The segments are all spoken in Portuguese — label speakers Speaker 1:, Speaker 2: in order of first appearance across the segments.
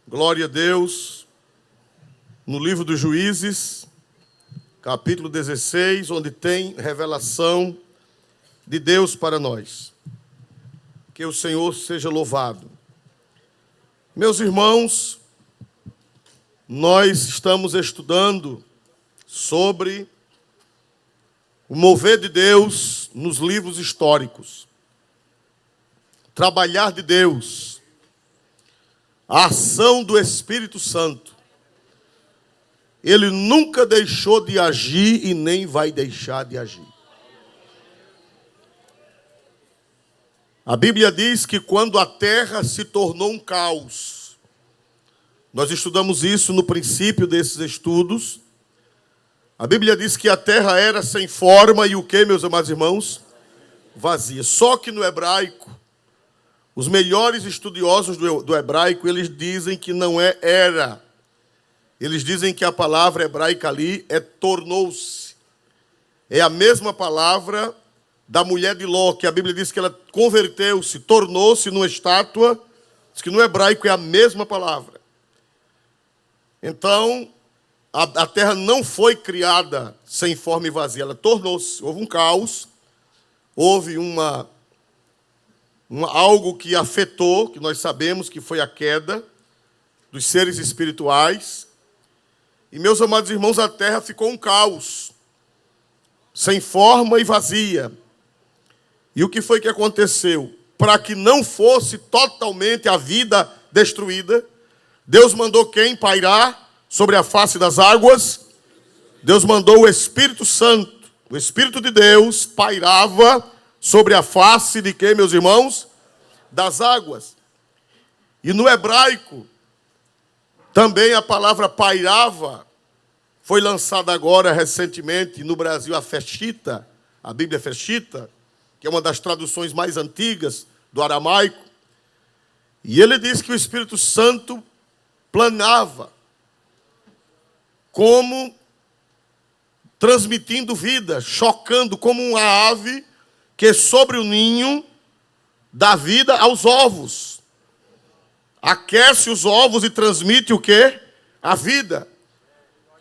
Speaker 1: Glória a Deus, no livro dos Juízes, capítulo 16, onde tem revelação de Deus para nós. Que o Senhor seja louvado. Meus irmãos, nós estamos estudando sobre o mover de Deus nos livros históricos. Trabalhar de Deus. A ação do Espírito Santo. Ele nunca deixou de agir e nem vai deixar de agir. A Bíblia diz que quando a terra se tornou um caos, nós estudamos isso no princípio desses estudos. A Bíblia diz que a terra era sem forma e o que, meus amados irmãos? Vazia. Só que no hebraico, os melhores estudiosos do hebraico, eles dizem que não é era. Eles dizem que a palavra hebraica ali é tornou-se. É a mesma palavra da mulher de Ló, que a Bíblia diz que ela converteu-se, tornou-se numa estátua. Diz que no hebraico é a mesma palavra. Então, a terra não foi criada sem forma e vazia, ela tornou-se. Houve um caos, houve algo que afetou, que nós sabemos que foi a queda dos seres espirituais. E, meus amados irmãos, a terra ficou um caos, sem forma e vazia. E o que foi que aconteceu? Para que não fosse totalmente a vida destruída, Deus mandou quem pairar sobre a face das águas? Deus mandou o Espírito Santo. O Espírito de Deus pairava sobre a face de quem, meus irmãos? Das águas. E no hebraico, também a palavra pairava foi lançada agora recentemente no Brasil a Feshita, a Bíblia Feshita, que é uma das traduções mais antigas do aramaico. E ele diz que o Espírito Santo planava como transmitindo vida, chocando como uma ave que sobre o ninho dá vida aos ovos. Aquece os ovos e transmite o quê? A vida.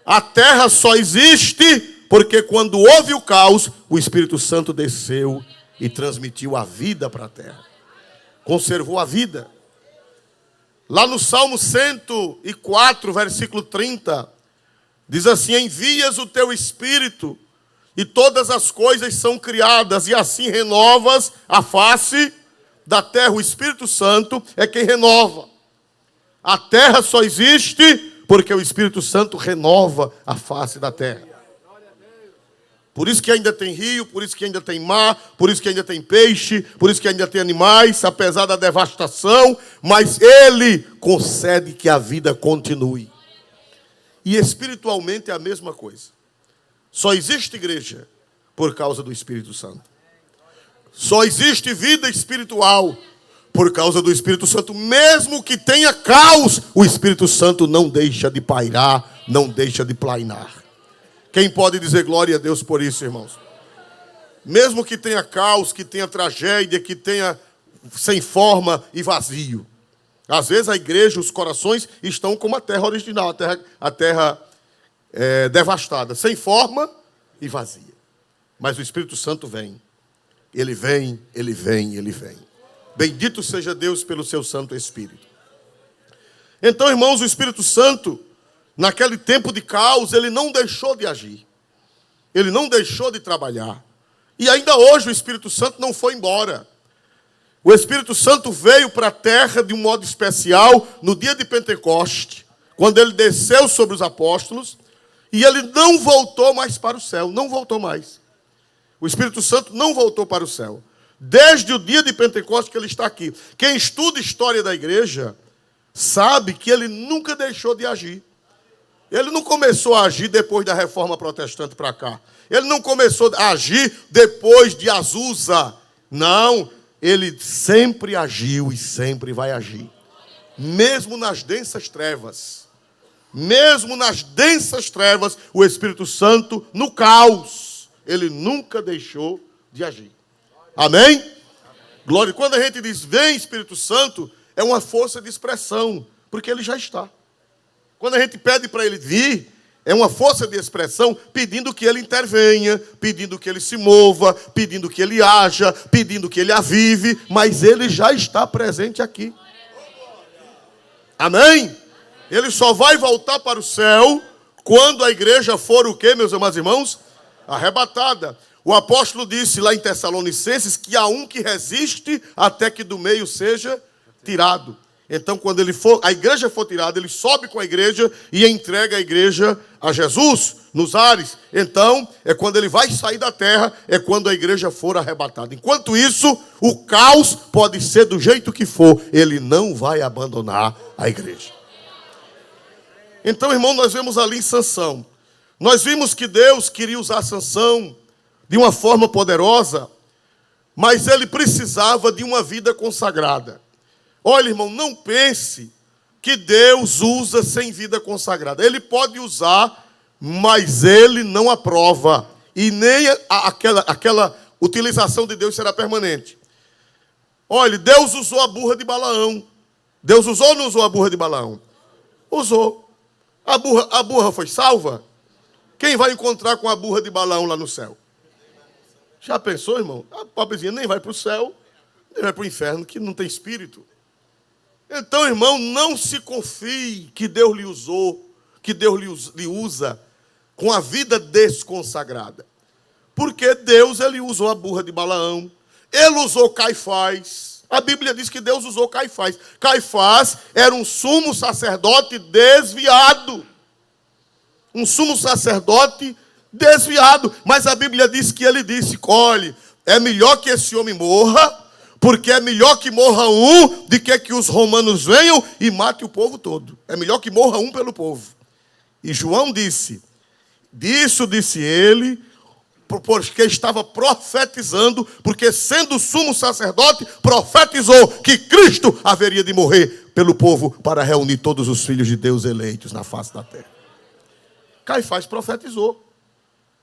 Speaker 1: A terra só existe porque quando houve o caos, o Espírito Santo desceu e transmitiu a vida para a terra. Conservou a vida. Lá no Salmo 104, versículo 30, diz assim: envias o teu Espírito e todas as coisas são criadas, e assim renovas a face da terra. O Espírito Santo é quem renova. A terra só existe porque o Espírito Santo renova a face da terra. Por isso que ainda tem rio, por isso que ainda tem mar, por isso que ainda tem peixe, por isso que ainda tem animais, apesar da devastação, mas Ele concede que a vida continue. E espiritualmente é a mesma coisa. Só existe igreja por causa do Espírito Santo. Só existe vida espiritual por causa do Espírito Santo. Mesmo que tenha caos, o Espírito Santo não deixa de pairar, não deixa de plainar. Quem pode dizer glória a Deus por isso, irmãos? Mesmo que tenha caos, que tenha tragédia, que tenha sem forma e vazio. Às vezes a igreja, os corações estão como a terra original, a terra devastada, sem forma e vazia. Mas o Espírito Santo vem. Ele vem, ele vem, ele vem. Bendito seja Deus pelo seu Santo Espírito. Então, irmãos, o Espírito Santo, naquele tempo de caos, ele não deixou de agir. Ele não deixou de trabalhar. E ainda hoje o Espírito Santo não foi embora. O Espírito Santo veio para a terra de um modo especial no dia de Pentecoste, quando ele desceu sobre os apóstolos, e ele não voltou mais para o céu, não voltou mais. O Espírito Santo não voltou para o céu. Desde o dia de Pentecostes que ele está aqui. Quem estuda a história da igreja sabe que ele nunca deixou de agir. Ele não começou a agir depois da Reforma Protestante para cá. Ele não começou a agir depois de Azusa. Não, ele sempre agiu e sempre vai agir. Mesmo nas densas trevas. Mesmo nas densas trevas, o Espírito Santo, no caos, ele nunca deixou de agir. Amém? Glória. Quando a gente diz, vem Espírito Santo, é uma força de expressão. Porque ele já está. Quando a gente pede para ele vir, é uma força de expressão pedindo que ele intervenha, pedindo que ele se mova, pedindo que ele haja, pedindo que ele avive, mas ele já está presente aqui. Amém? Ele só vai voltar para o céu quando a igreja for o quê, meus amados irmãos? Arrebatada. O apóstolo disse lá em Tessalonicenses que há um que resiste até que do meio seja tirado. Então, quando a igreja for tirada, ele sobe com a igreja e entrega a igreja a Jesus nos ares. Então, é quando ele vai sair da terra, é quando a igreja for arrebatada. Enquanto isso, o caos pode ser do jeito que for, ele não vai abandonar a igreja. Então, irmão, nós vemos ali em Sansão. Nós vimos que Deus queria usar Sansão de uma forma poderosa, mas ele precisava de uma vida consagrada. Olha, irmão, não pense que Deus usa sem vida consagrada. Ele pode usar, mas ele não aprova. E nem aquela utilização de Deus será permanente. Olha, Deus usou a burra de Balaão. Deus usou ou não usou a burra de Balaão? Usou. A burra foi salva? Quem vai encontrar com a burra de Balaão lá no céu? Já pensou, irmão? A pobrezinha nem vai para o céu, nem vai para o inferno, que não tem espírito. Então, irmão, não se confie que Deus lhe usou, que Deus lhe usa com a vida desconsagrada. Porque Deus, ele usou a burra de Balaão, ele usou Caifás. A Bíblia diz que Deus usou Caifás. Caifás era um sumo sacerdote desviado. Um sumo sacerdote desviado. Mas a Bíblia diz que ele disse, olhe, é melhor que esse homem morra, porque é melhor que morra um do que os romanos venham e matem o povo todo. É melhor que morra um pelo povo. E João disse, disso disse ele, porque estava profetizando, porque sendo sumo sacerdote, profetizou que Cristo haveria de morrer pelo povo para reunir todos os filhos de Deus eleitos na face da terra. Caifás profetizou.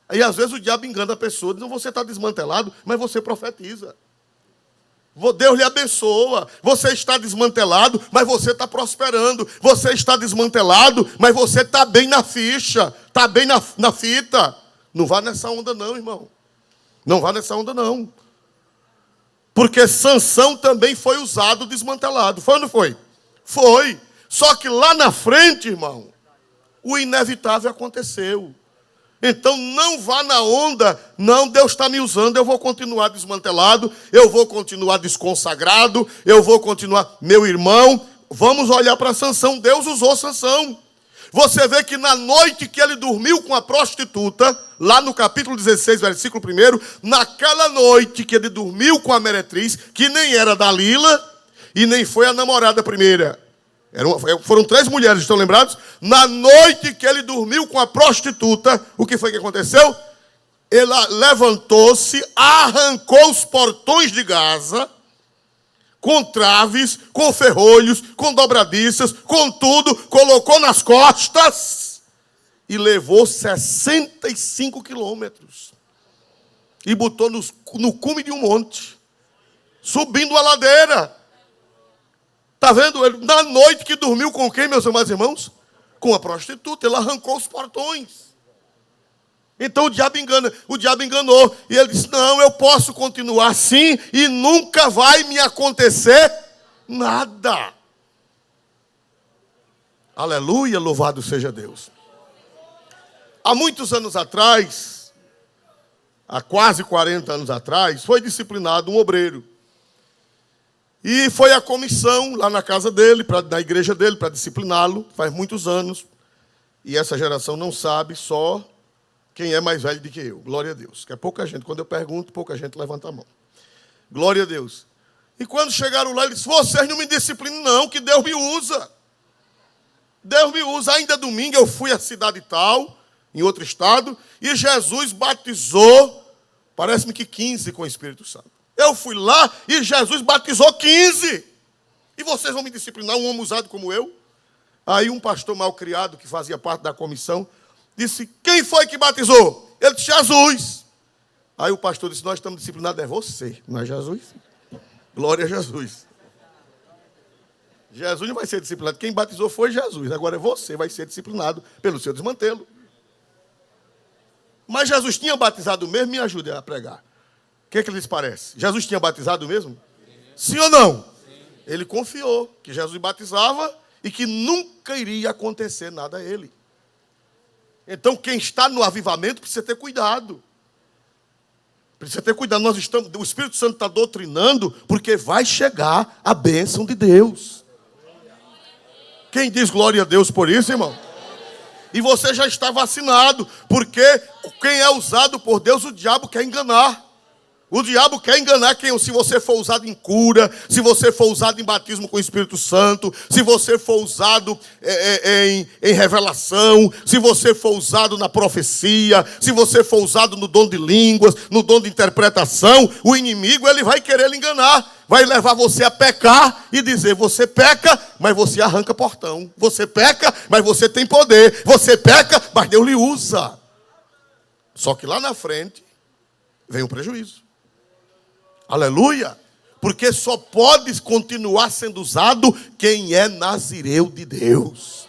Speaker 1: Aí às vezes o diabo engana a pessoa, diz, você está desmantelado, mas você profetiza. Deus lhe abençoa. Você está desmantelado, mas você está prosperando. Você está desmantelado, mas você está bem na ficha, está bem na fita. Não vá nessa onda não, irmão. Não vá nessa onda não. Porque Sansão também foi usado desmantelado. Foi ou não foi? Foi. Só que lá na frente, irmão, o inevitável aconteceu. Então não vá na onda, não, Deus está me usando, eu vou continuar desmantelado, eu vou continuar desconsagrado, eu vou continuar... Meu irmão, vamos olhar para Sansão, Deus usou Sansão. Você vê que na noite que ele dormiu com a prostituta, lá no capítulo 16, versículo 1, naquela noite que ele dormiu com a meretriz, que nem era Dalila e nem foi a namorada primeira. Foram 3 mulheres, estão lembrados? Na noite que ele dormiu com a prostituta, o que foi que aconteceu? Ela levantou-se, arrancou os portões de Gaza, com traves, com ferrolhos, com dobradiças, com tudo, colocou nas costas e levou 65 quilômetros. E botou no cume de um monte, subindo a ladeira. Está vendo? Ele, na noite que dormiu com quem, meus amados irmãos? Com a prostituta. Ele arrancou os portões. Então o diabo enganou. E ele disse, não, eu posso continuar assim e nunca vai me acontecer nada. Aleluia, louvado seja Deus. Há muitos anos atrás, há quase 40 anos atrás, foi disciplinado um obreiro. E foi a comissão lá na casa dele, na igreja dele, para discipliná-lo, faz muitos anos. E essa geração não sabe, só quem é mais velho do que eu. Glória a Deus. Que é pouca gente. Quando eu pergunto, pouca gente levanta a mão. Glória a Deus. E quando chegaram lá, ele disse, vocês não me disciplinam não, que Deus me usa. Deus me usa. Ainda domingo eu fui à cidade tal, em outro estado, e Jesus batizou, parece-me que 15 com o Espírito Santo. Eu fui lá e Jesus batizou 15. E vocês vão me disciplinar, um homem usado como eu? Aí um pastor mal criado, que fazia parte da comissão, disse, quem foi que batizou? Ele disse, Jesus. Aí o pastor disse, nós estamos disciplinados, é você, não é Jesus? Glória a Jesus. Jesus não vai ser disciplinado. Quem batizou foi Jesus. Agora você vai ser disciplinado pelo seu desmantelo. Mas Jesus tinha batizado mesmo? Me ajude a pregar. O que lhes parece? Jesus tinha batizado mesmo? Sim ou não? Sim. Ele confiou que Jesus batizava e que nunca iria acontecer nada a ele. Então, quem está no avivamento precisa ter cuidado. Precisa ter cuidado. O Espírito Santo está doutrinando porque vai chegar a bênção de Deus. Quem diz glória a Deus por isso, irmão? E você já está vacinado, porque quem é usado por Deus, o diabo quer enganar. O diabo quer enganar se você for usado em cura, se você for usado em batismo com o Espírito Santo, se você for usado em revelação, se você for usado na profecia, se você for usado no dom de línguas, no dom de interpretação, o inimigo ele vai querer lhe enganar. Vai levar você a pecar e dizer, você peca, mas você arranca portão. Você peca, mas você tem poder. Você peca, mas Deus lhe usa. Só que lá na frente vem o prejuízo. Aleluia! Porque só pode continuar sendo usado quem é nazireu de Deus.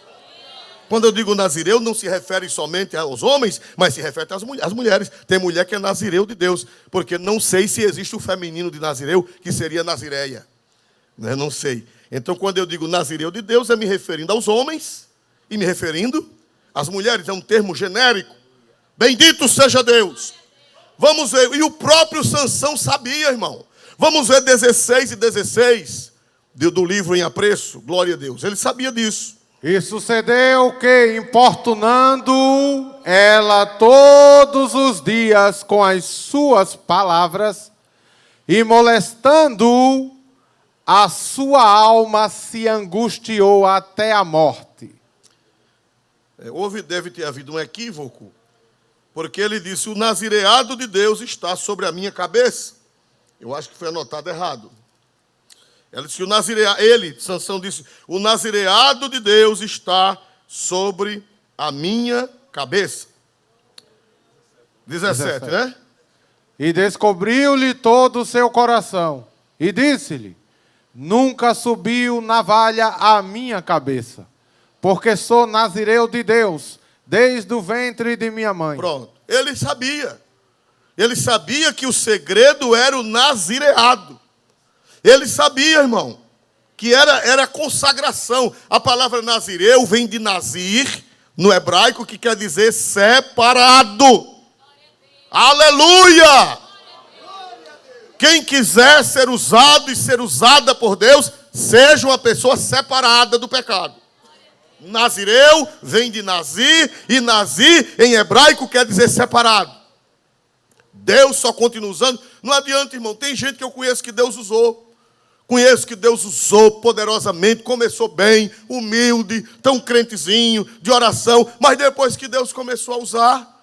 Speaker 1: Quando eu digo nazireu, não se refere somente aos homens, mas se refere às mulheres. Tem mulher que é nazireu de Deus, porque não sei se existe o feminino de nazireu, que seria nazireia. Não sei. Então, quando eu digo nazireu de Deus, é me referindo aos homens e me referindo às mulheres. É um termo genérico. Bendito seja Deus. Vamos ver, e o próprio Sansão sabia, irmão. Vamos ver 16 e 16 do livro Em Apreço, glória a Deus. Ele sabia disso.
Speaker 2: E sucedeu que, importunando ela todos os dias com as suas palavras, e molestando, a sua alma se angustiou até a morte.
Speaker 1: Deve ter havido um equívoco, porque ele disse, o nazireado de Deus está sobre a minha cabeça. Eu acho que foi anotado errado. Ele disse, Sansão disse, o nazireado de Deus está sobre a minha cabeça. 17, né?
Speaker 2: E descobriu-lhe todo o seu coração, e disse-lhe, nunca subiu navalha à minha cabeça, porque sou nazireu de Deus, desde o ventre de minha mãe.
Speaker 1: Pronto. Ele sabia. Ele sabia que o segredo era o nazireado. Ele sabia, irmão, que era consagração. A palavra nazireu vem de nazir, no hebraico, que quer dizer separado. Aleluia! Quem quiser ser usado e ser usada por Deus, seja uma pessoa separada do pecado. Nazireu vem de nazir, e nazir em hebraico quer dizer separado. Deus só continua usando. Não adianta, irmão, tem gente que eu conheço que Deus usou. Conheço que Deus usou poderosamente, começou bem, humilde, tão crentezinho, de oração, mas depois que Deus começou a usar,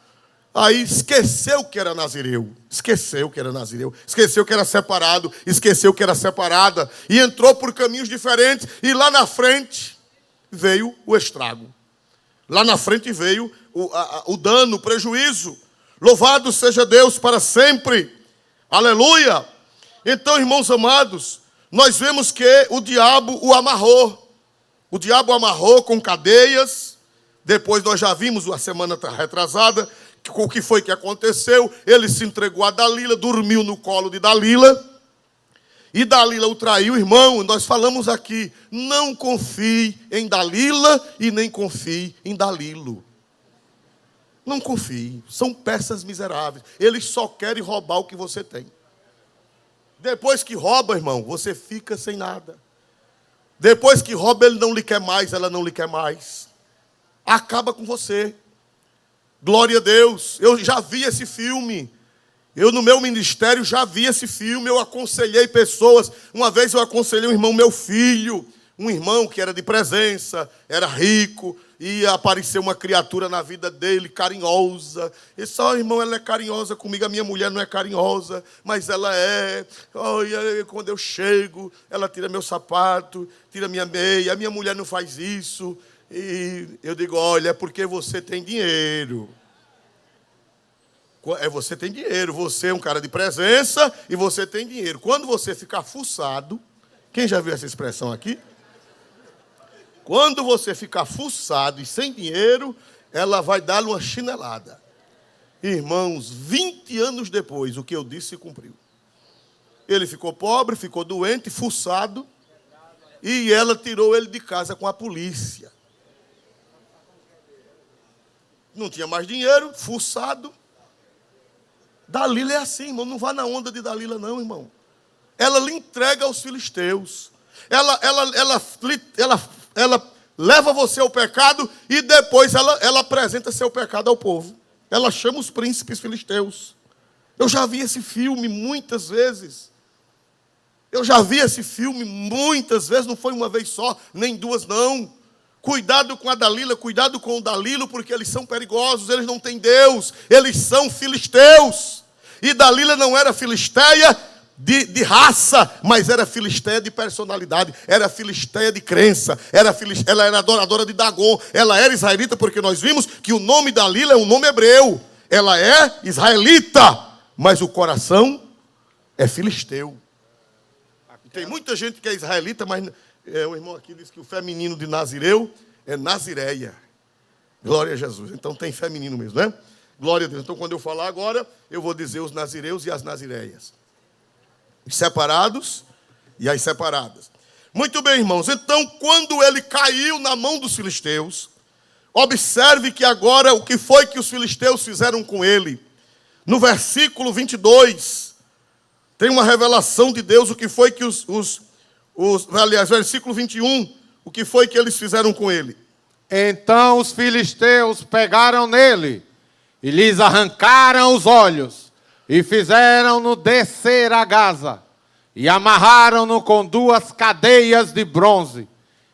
Speaker 1: aí esqueceu que era nazireu, esqueceu que era separado, esqueceu que era separada, e entrou por caminhos diferentes, e lá na frente veio o estrago. Lá na frente veio o dano, o prejuízo. Louvado seja Deus para sempre. Aleluia! Então, irmãos amados, nós vemos que o diabo o amarrou. O diabo o amarrou com cadeias. Depois nós já vimos a semana retrasada o que foi que aconteceu. Ele se entregou a Dalila, dormiu no colo de Dalila. E Dalila o traiu, irmão. Nós falamos aqui, não confie em Dalila e nem confie em Dalilo. Não confie, são peças miseráveis. Eles só querem roubar o que você tem. Depois que rouba, irmão, você fica sem nada. Depois que rouba, ele não lhe quer mais, ela não lhe quer mais. Acaba com você. Glória a Deus. Eu já vi esse filme. Eu, no meu ministério, já vi esse filme. Eu aconselhei pessoas. Uma vez eu aconselhei um irmão, meu filho. Um irmão que era de presença, era rico. E apareceu uma criatura na vida dele, carinhosa. E só, irmão, ela é carinhosa comigo. A minha mulher não é carinhosa, mas ela é. Olha, quando eu chego, ela tira meu sapato, tira minha meia. A minha mulher não faz isso. E eu digo, olha, é porque você tem dinheiro. Você tem dinheiro. Você é um cara de presença e você tem dinheiro. Quando você ficar fuçado, quem já viu essa expressão aqui? Quando você ficar fuçado e sem dinheiro, ela vai dar uma chinelada. Irmãos, 20 anos depois, o que eu disse se cumpriu. Ele ficou pobre, ficou doente, fuçado, e ela tirou ele de casa com a polícia. Não tinha mais dinheiro, fuçado. Dalila é assim, irmão, não vá na onda de Dalila não, irmão. Ela lhe entrega aos filisteus. Ela leva você ao pecado e depois ela apresenta seu pecado ao povo. Ela chama os príncipes filisteus. Eu já vi esse filme muitas vezes. Não foi uma vez só, nem duas não. Cuidado com a Dalila, cuidado com o Dalilo, porque eles são perigosos, eles não têm Deus, eles são filisteus. E Dalila não era filisteia de raça, mas era filisteia de personalidade, era filisteia de crença, ela era adoradora de Dagon, ela era israelita, porque nós vimos que o nome Dalila é um nome hebreu, ela é israelita, mas o coração é filisteu. Tem muita gente que é israelita, mas o irmão aqui diz que o feminino de Nazireu é Nazireia. Glória a Jesus. Então tem feminino mesmo, né? Glória a Deus. Então quando eu falar agora, eu vou dizer os nazireus e as nazireias. Os separados e as separadas. Muito bem, irmãos. Então, quando ele caiu na mão dos filisteus, observe que agora o que foi que os filisteus fizeram com ele. No versículo 22, tem uma revelação de Deus, o que foi que aliás, versículo 21, o que foi que eles fizeram com ele.
Speaker 2: Então os filisteus pegaram nele e lhes arrancaram os olhos e fizeram-no descer a Gaza e amarraram-no com 2 cadeias de bronze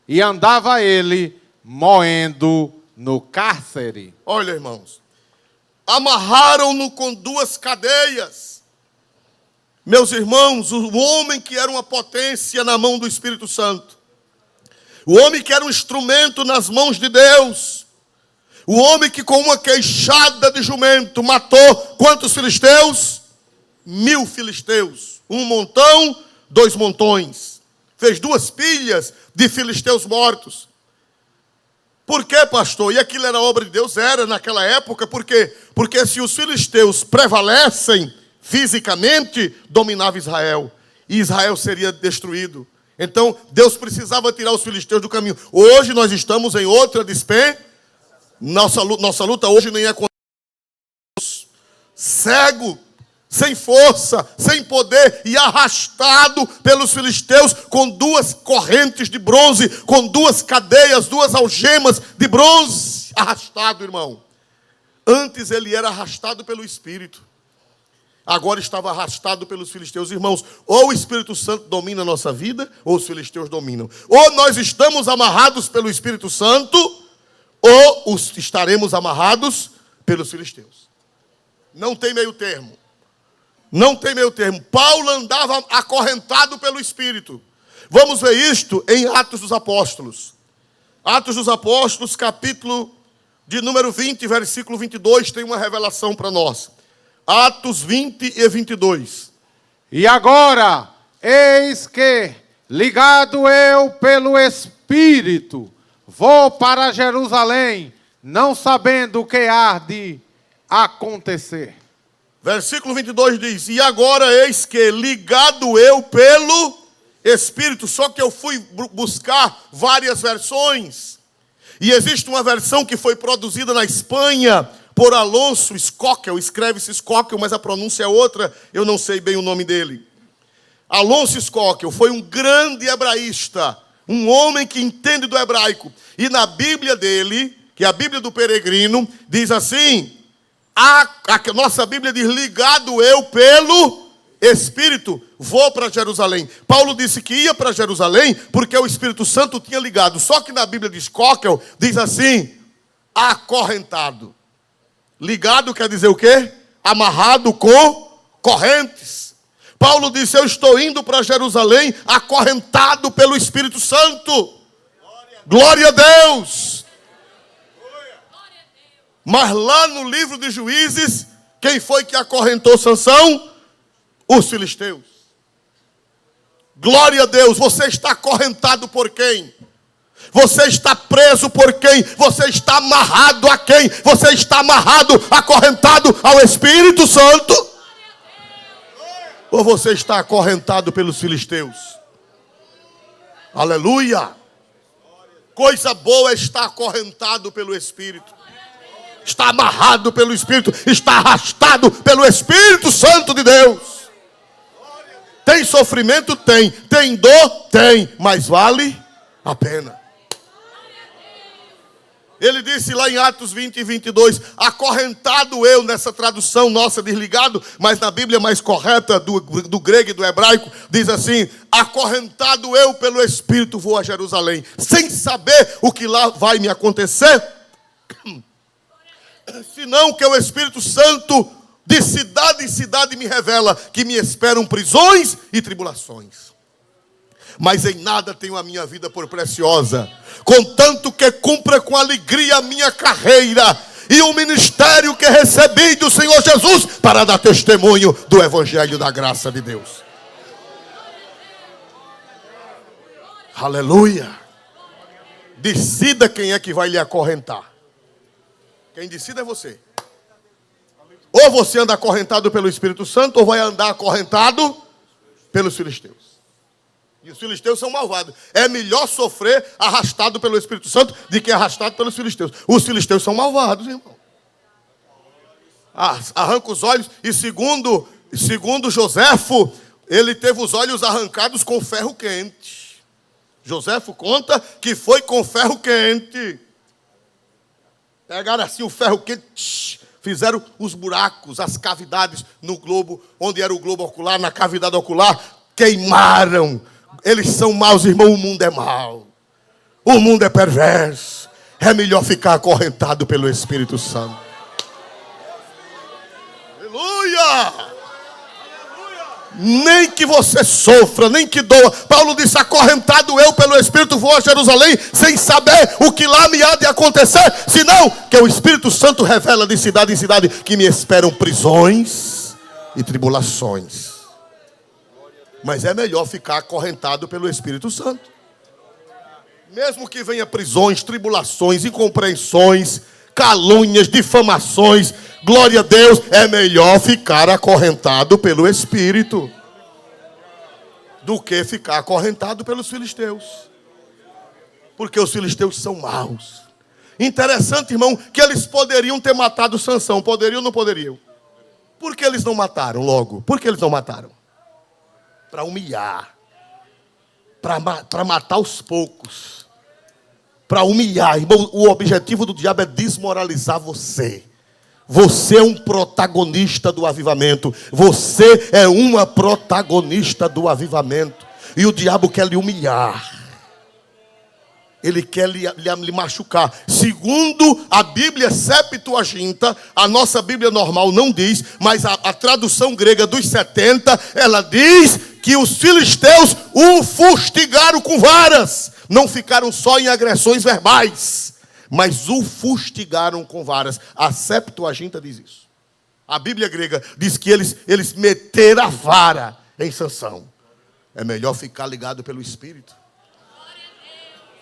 Speaker 2: e andava ele moendo no cárcere.
Speaker 1: Olha, irmãos, amarraram-no com 2 cadeias. Meus irmãos, o homem que era uma potência na mão do Espírito Santo, o homem que era um instrumento nas mãos de Deus, o homem que com uma queixada de jumento matou quantos filisteus? 1000 filisteus. 1 montão, 2 montões. Fez 2 pilhas de filisteus mortos. Por quê, pastor? E aquilo era obra de Deus? Era naquela época. Por quê? Porque se os filisteus prevalecem fisicamente, dominava Israel. E Israel seria destruído. Então, Deus precisava tirar os filisteus do caminho. Hoje nós estamos em outra dispensação. Nossa luta hoje nem é com cego, sem força, sem poder e arrastado pelos filisteus com 2 correntes de bronze, com 2 cadeias, 2 algemas de bronze. Arrastado, irmão. Antes ele era arrastado pelo Espírito. Agora estava arrastado pelos filisteus. Irmãos, ou o Espírito Santo domina a nossa vida, ou os filisteus dominam. Ou nós estamos amarrados pelo Espírito Santo, ou estaremos amarrados pelos filisteus. Não tem meio termo. Não tem meio termo. Paulo andava acorrentado pelo Espírito. Vamos ver isto em Atos dos Apóstolos. Atos dos Apóstolos, capítulo de número 20, versículo 22, tem uma revelação para nós. Atos 20 e 22.
Speaker 2: E agora, eis que, ligado eu pelo Espírito, vou para Jerusalém, não sabendo o que há de acontecer.
Speaker 1: Versículo 22 diz, e agora eis que, ligado eu pelo Espírito, só que eu fui buscar várias versões, e existe uma versão que foi produzida na Espanha, por Alonso Escóquel, escreve-se Escóquel, mas a pronúncia é outra, eu não sei bem o nome dele. Alonso Escóquel foi um grande hebraísta, um homem que entende do hebraico. E na Bíblia dele, que é a Bíblia do Peregrino, diz assim, a nossa Bíblia diz, ligado eu pelo Espírito, vou para Jerusalém. Paulo disse que ia para Jerusalém, porque o Espírito Santo tinha ligado. Só que na Bíblia de Escóquel, diz assim, acorrentado. Ligado quer dizer o quê? Amarrado com correntes. Paulo disse, eu estou indo para Jerusalém acorrentado pelo Espírito Santo. Glória a Deus. Mas lá no livro de Juízes, quem foi que acorrentou Sansão? Os filisteus. Glória a Deus. Você está acorrentado por quem? Você está preso por quem? Você está amarrado a quem? Você está amarrado, acorrentado ao Espírito Santo? Ou você está acorrentado pelos filisteus? Aleluia! Coisa boa é estar acorrentado pelo Espírito. Está amarrado pelo Espírito, está arrastado pelo Espírito Santo de Deus. Tem sofrimento? Tem. Tem dor? Tem. Mas vale a pena. Ele disse lá em Atos 20 e 22, acorrentado eu, nessa tradução nossa desligado, mas na Bíblia mais correta do grego e do hebraico, diz assim, acorrentado eu pelo Espírito vou a Jerusalém, sem saber o que lá vai me acontecer, senão que o Espírito Santo de cidade em cidade me revela que me esperam prisões e tribulações. Mas em nada tenho a minha vida por preciosa, contanto que cumpra com alegria a minha carreira e o ministério que recebi do Senhor Jesus para dar testemunho do Evangelho da graça de Deus. Aleluia! Decida quem é que vai lhe acorrentar. Quem decide é você. Ou você anda acorrentado pelo Espírito Santo, ou vai andar acorrentado pelos filisteus. E os filisteus são malvados. É melhor sofrer arrastado pelo Espírito Santo do que arrastado pelos filisteus. Os filisteus são malvados, irmão. Arranca os olhos. E segundo Joséfo, ele teve os olhos arrancados com ferro quente. Joséfo conta que foi com ferro quente. Pegaram assim o ferro quente, fizeram os buracos, as cavidades no globo, onde era o globo ocular, na cavidade ocular, queimaram. Eles são maus, irmão, o mundo é mau. O mundo é perverso. É melhor ficar acorrentado pelo Espírito Santo. Aleluia! Nem que você sofra, nem que doa. Paulo disse, acorrentado eu pelo Espírito vou a Jerusalém, sem saber o que lá me há de acontecer, senão que o Espírito Santo revela de cidade em cidade que me esperam prisões e tribulações. Mas é melhor ficar acorrentado pelo Espírito Santo. Mesmo que venha prisões, tribulações, incompreensões, calúnias, difamações, glória a Deus, é melhor ficar acorrentado pelo Espírito do que ficar acorrentado pelos filisteus. Porque os filisteus são maus. Interessante, irmão, que eles poderiam ter matado Sansão. Poderiam ou não poderiam? Por que eles não mataram logo? Por que eles não mataram? Para humilhar, para matar aos poucos, para humilhar. Irmão, o objetivo do diabo é desmoralizar você. Você é um protagonista do avivamento. Você é uma protagonista do avivamento. E o diabo quer lhe humilhar. Ele quer lhe machucar. Segundo a Bíblia Septuaginta, a nossa Bíblia normal não diz, mas a tradução grega dos 70, ela diz que os filisteus o fustigaram com varas. Não ficaram só em agressões verbais, mas o fustigaram com varas. A Septuaginta diz isso. A Bíblia grega diz que eles meteram a vara em Sansão. É melhor ficar ligado pelo Espírito.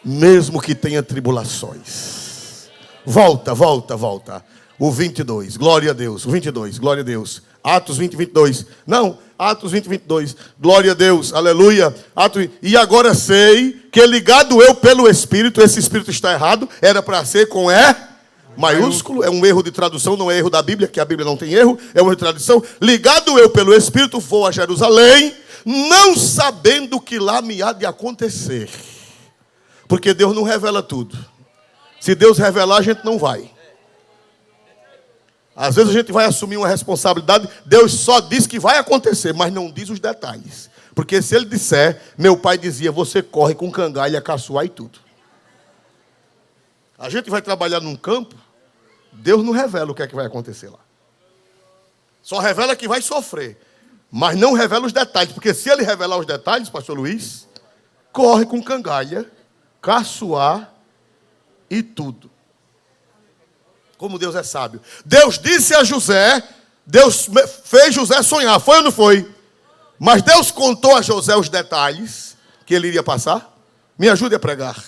Speaker 1: Mesmo que tenha tribulações. Volta. O 22, glória a Deus. O 22, glória a Deus. Atos 20, 22. Não, Atos 20, 22. Glória a Deus, aleluia. E agora sei que ligado eu pelo Espírito, esse Espírito está errado, era para ser com E maiúsculo. É um erro de tradução, não é erro da Bíblia, que a Bíblia não tem erro, é um erro de tradução. Ligado eu pelo Espírito, vou a Jerusalém, não sabendo o que lá me há de acontecer. Porque Deus não revela tudo. Se Deus revelar, a gente não vai. Às vezes a gente vai assumir uma responsabilidade, Deus só diz que vai acontecer, mas não diz os detalhes. Porque se Ele disser, meu pai dizia, você corre com cangalha, caçoar e tudo. A gente vai trabalhar num campo, Deus não revela o que é que vai acontecer lá. Só revela que vai sofrer, mas não revela os detalhes. Porque se Ele revelar os detalhes, pastor Luiz, corre com cangalha, caçoar e tudo. Como Deus é sábio. Deus disse a José, Deus fez José sonhar, foi ou não foi? Mas Deus contou a José os detalhes que ele iria passar. Me ajude a pregar.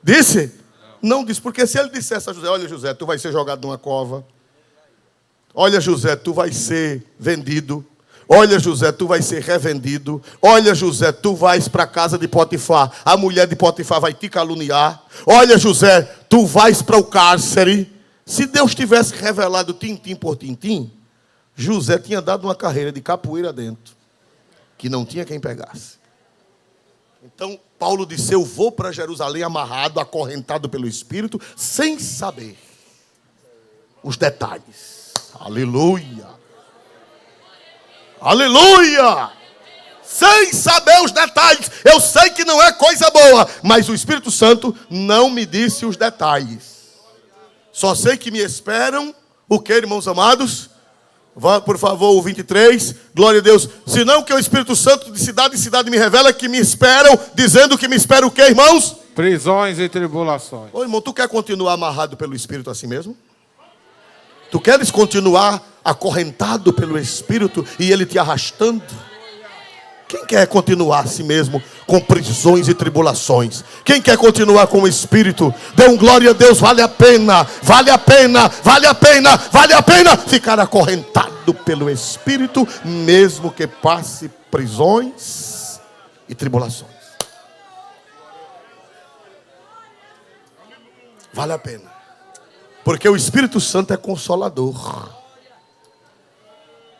Speaker 1: Disse? Não disse, porque se ele dissesse a José, olha José, tu vai ser jogado numa cova. Olha José, tu vai ser vendido. Olha José, tu vai ser revendido. Olha José, tu vais para a casa de Potifar. A mulher de Potifar vai te caluniar. Olha José, tu vais para o cárcere. Se Deus tivesse revelado tintim por tintim, José tinha dado uma carreira de capoeira dentro, que não tinha quem pegasse. Então, Paulo disse, eu vou para Jerusalém amarrado, acorrentado pelo Espírito, sem saber os detalhes. Aleluia! Aleluia! Sem saber os detalhes. Eu sei que não é coisa boa, mas o Espírito Santo não me disse os detalhes. Só sei que me esperam, o que, irmãos amados? Vá, por favor, o 23. Glória a Deus. Senão que o Espírito Santo de cidade em cidade me revela que me esperam, dizendo que me esperam o que, irmãos?
Speaker 2: Prisões e tribulações.
Speaker 1: Ô, irmão, tu quer continuar amarrado pelo Espírito assim mesmo? Tu queres continuar acorrentado pelo Espírito e Ele te arrastando? Quem quer continuar assim mesmo com prisões e tribulações? Quem quer continuar com o Espírito? Dê um glória a Deus, vale a pena, vale a pena, vale a pena, vale a pena ficar acorrentado pelo Espírito, mesmo que passe prisões e tribulações. Vale a pena. Porque o Espírito Santo é consolador.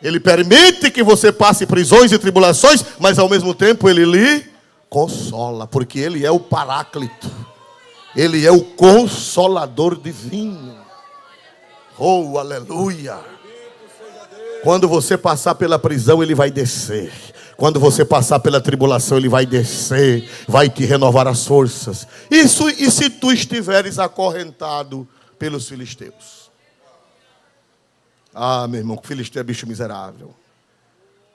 Speaker 1: Ele permite que você passe prisões e tribulações, mas ao mesmo tempo Ele lhe consola, porque Ele é o Paráclito. Ele é o Consolador divino. Oh, aleluia! Quando você passar pela prisão, Ele vai descer. Quando você passar pela tribulação, Ele vai descer, vai te renovar as forças. E se tu estiveres acorrentado pelos filisteus? Ah, meu irmão, filisteu é bicho miserável.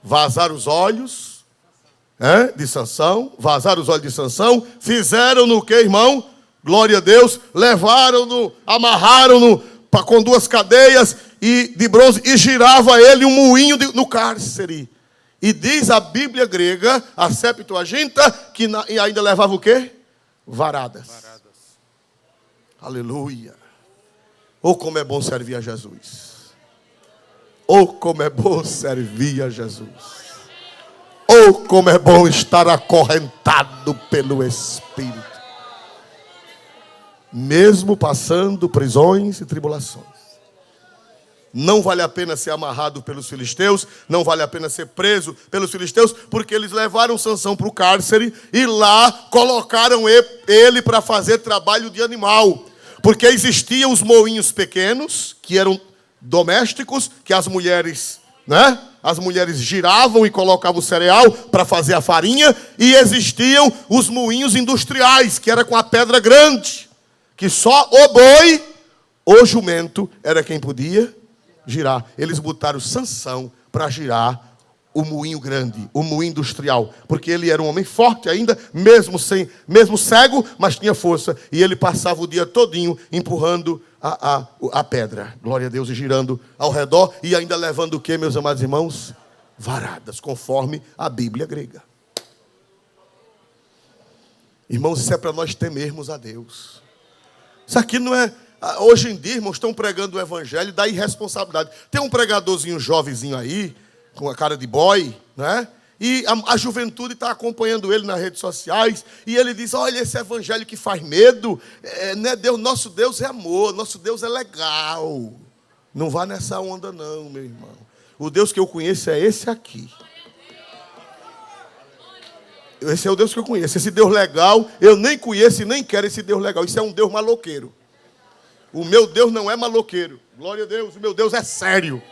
Speaker 1: Vazar os olhos de Sansão. Vazar os olhos de Sansão. Fizeram-no o que, irmão? Glória a Deus. Levaram-no, amarraram-no com 2 cadeias de bronze e girava ele um moinho no cárcere. E diz a Bíblia grega, a Septuaginta, que e ainda levava o quê? Varadas. Aleluia. Oh, como é bom servir a Jesus. Oh, como é bom servir a Jesus. Oh, como é bom estar acorrentado pelo Espírito. Mesmo passando prisões e tribulações. Não vale a pena ser amarrado pelos filisteus. Não vale a pena ser preso pelos filisteus. Porque eles levaram Sansão para o cárcere. E lá colocaram ele para fazer trabalho de animal. Porque existiam os moinhos pequenos, que eram domésticos, que as mulheres, as mulheres giravam e colocavam o cereal para fazer a farinha, e existiam os moinhos industriais, que era com a pedra grande, que só o boi ou jumento era quem podia girar. Eles botaram Sansão para girar o moinho grande, o moinho industrial, porque ele era um homem forte ainda, mesmo cego, mas tinha força, e ele passava o dia todinho empurrando a pedra, glória a Deus, e girando ao redor, e ainda levando o que, meus amados irmãos? Varadas, conforme a Bíblia grega. Irmãos, isso é para nós temermos a Deus. Isso aqui não é... Hoje em dia, irmãos, estão pregando o evangelho da irresponsabilidade. Tem um pregadorzinho jovenzinho aí, com a cara de boy, E a juventude está acompanhando ele nas redes sociais. E ele diz, olha, esse evangelho que faz medo, Deus, nosso Deus é amor, nosso Deus é legal. Não vá nessa onda não, meu irmão. O Deus que eu conheço é esse aqui. Esse é o Deus que eu conheço. Esse Deus legal, eu nem conheço e nem quero esse Deus legal. Isso é um Deus maloqueiro. O meu Deus não é maloqueiro. Glória a Deus, o meu Deus é sério.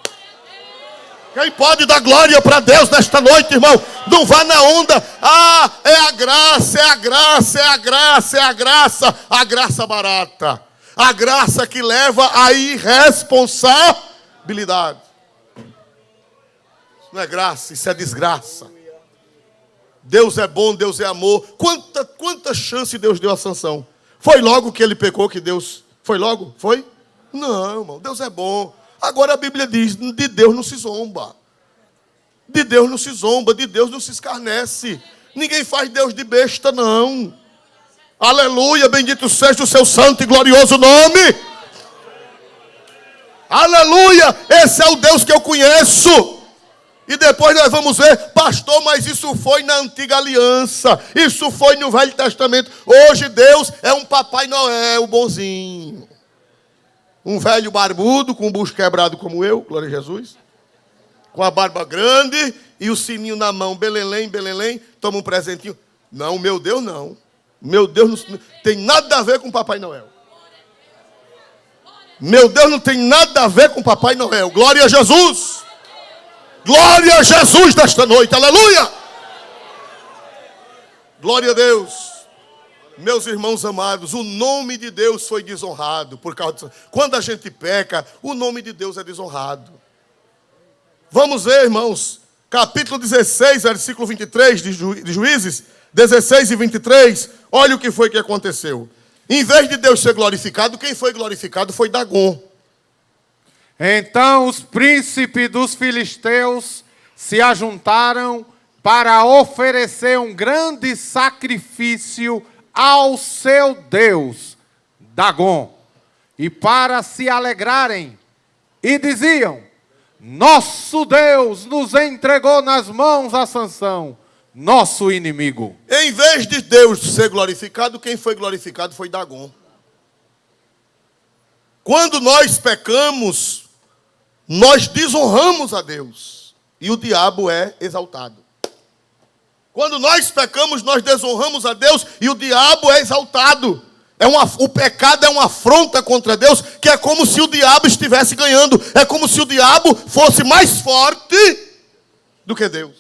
Speaker 1: Quem pode dar glória para Deus nesta noite, irmão? Não vá na onda. Ah, é a graça, é a graça, é a graça, é a graça. A graça barata. A graça que leva à irresponsabilidade. Isso não é graça, isso é desgraça. Deus é bom, Deus é amor. Quanta chance Deus deu a Sansão? Foi logo que ele pecou que Deus... Foi logo? Foi? Não, irmão, Deus é bom. Agora a Bíblia diz, de Deus não se zomba. De Deus não se zomba, de Deus não se escarnece. Ninguém faz Deus de besta, não. Aleluia, bendito seja o seu santo e glorioso nome. Aleluia, esse é o Deus que eu conheço. E depois nós vamos ver, pastor, mas isso foi na antiga aliança, isso foi no Velho Testamento. Hoje Deus é um Papai Noel bonzinho. Um velho barbudo com o bucho quebrado como eu, glória a Jesus. Com a barba grande e o sininho na mão, belelém, belelém, toma um presentinho. Não, meu Deus não. Meu Deus não tem nada a ver com Papai Noel. Meu Deus não tem nada a ver com Papai Noel. Glória a Jesus. Glória a Jesus desta noite. Aleluia. Glória a Deus. Meus irmãos amados, o nome de Deus foi desonrado por causa disso. Quando a gente peca, o nome de Deus é desonrado. Vamos ver, irmãos, capítulo 16, versículo 23 de Juízes, 16 e 23. Olha o que foi que aconteceu. Em vez de Deus ser glorificado, quem foi glorificado foi Dagom.
Speaker 2: Então os príncipes dos filisteus se ajuntaram para oferecer um grande sacrifício ao seu Deus, Dagom, e para se alegrarem, e diziam: nosso Deus nos entregou nas mãos a Sansão, nosso inimigo.
Speaker 1: Em vez de Deus ser glorificado, quem foi glorificado foi Dagom. Quando nós pecamos, nós desonramos a Deus, e o diabo é exaltado. Quando nós pecamos, nós desonramos a Deus e o diabo é exaltado. O pecado é uma afronta contra Deus, que é como se o diabo estivesse ganhando. É como se o diabo fosse mais forte do que Deus.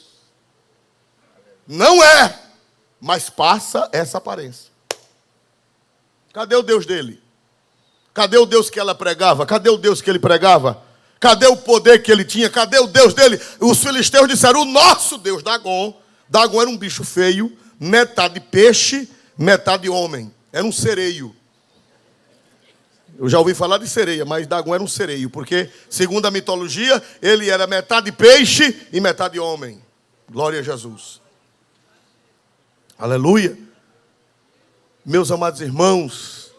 Speaker 1: Não é, mas passa essa aparência. Cadê o Deus dele? Cadê o Deus que ela pregava? Cadê o Deus que ele pregava? Cadê o poder que ele tinha? Cadê o Deus dele? Os filisteus disseram: o nosso Deus, Dagom. Dagom era um bicho feio, metade peixe, metade homem. Era um sereio. Eu já ouvi falar de sereia, mas Dagom era um sereio, porque, segundo a mitologia, ele era metade peixe e metade homem. Glória a Jesus. Aleluia. Meus amados irmãos,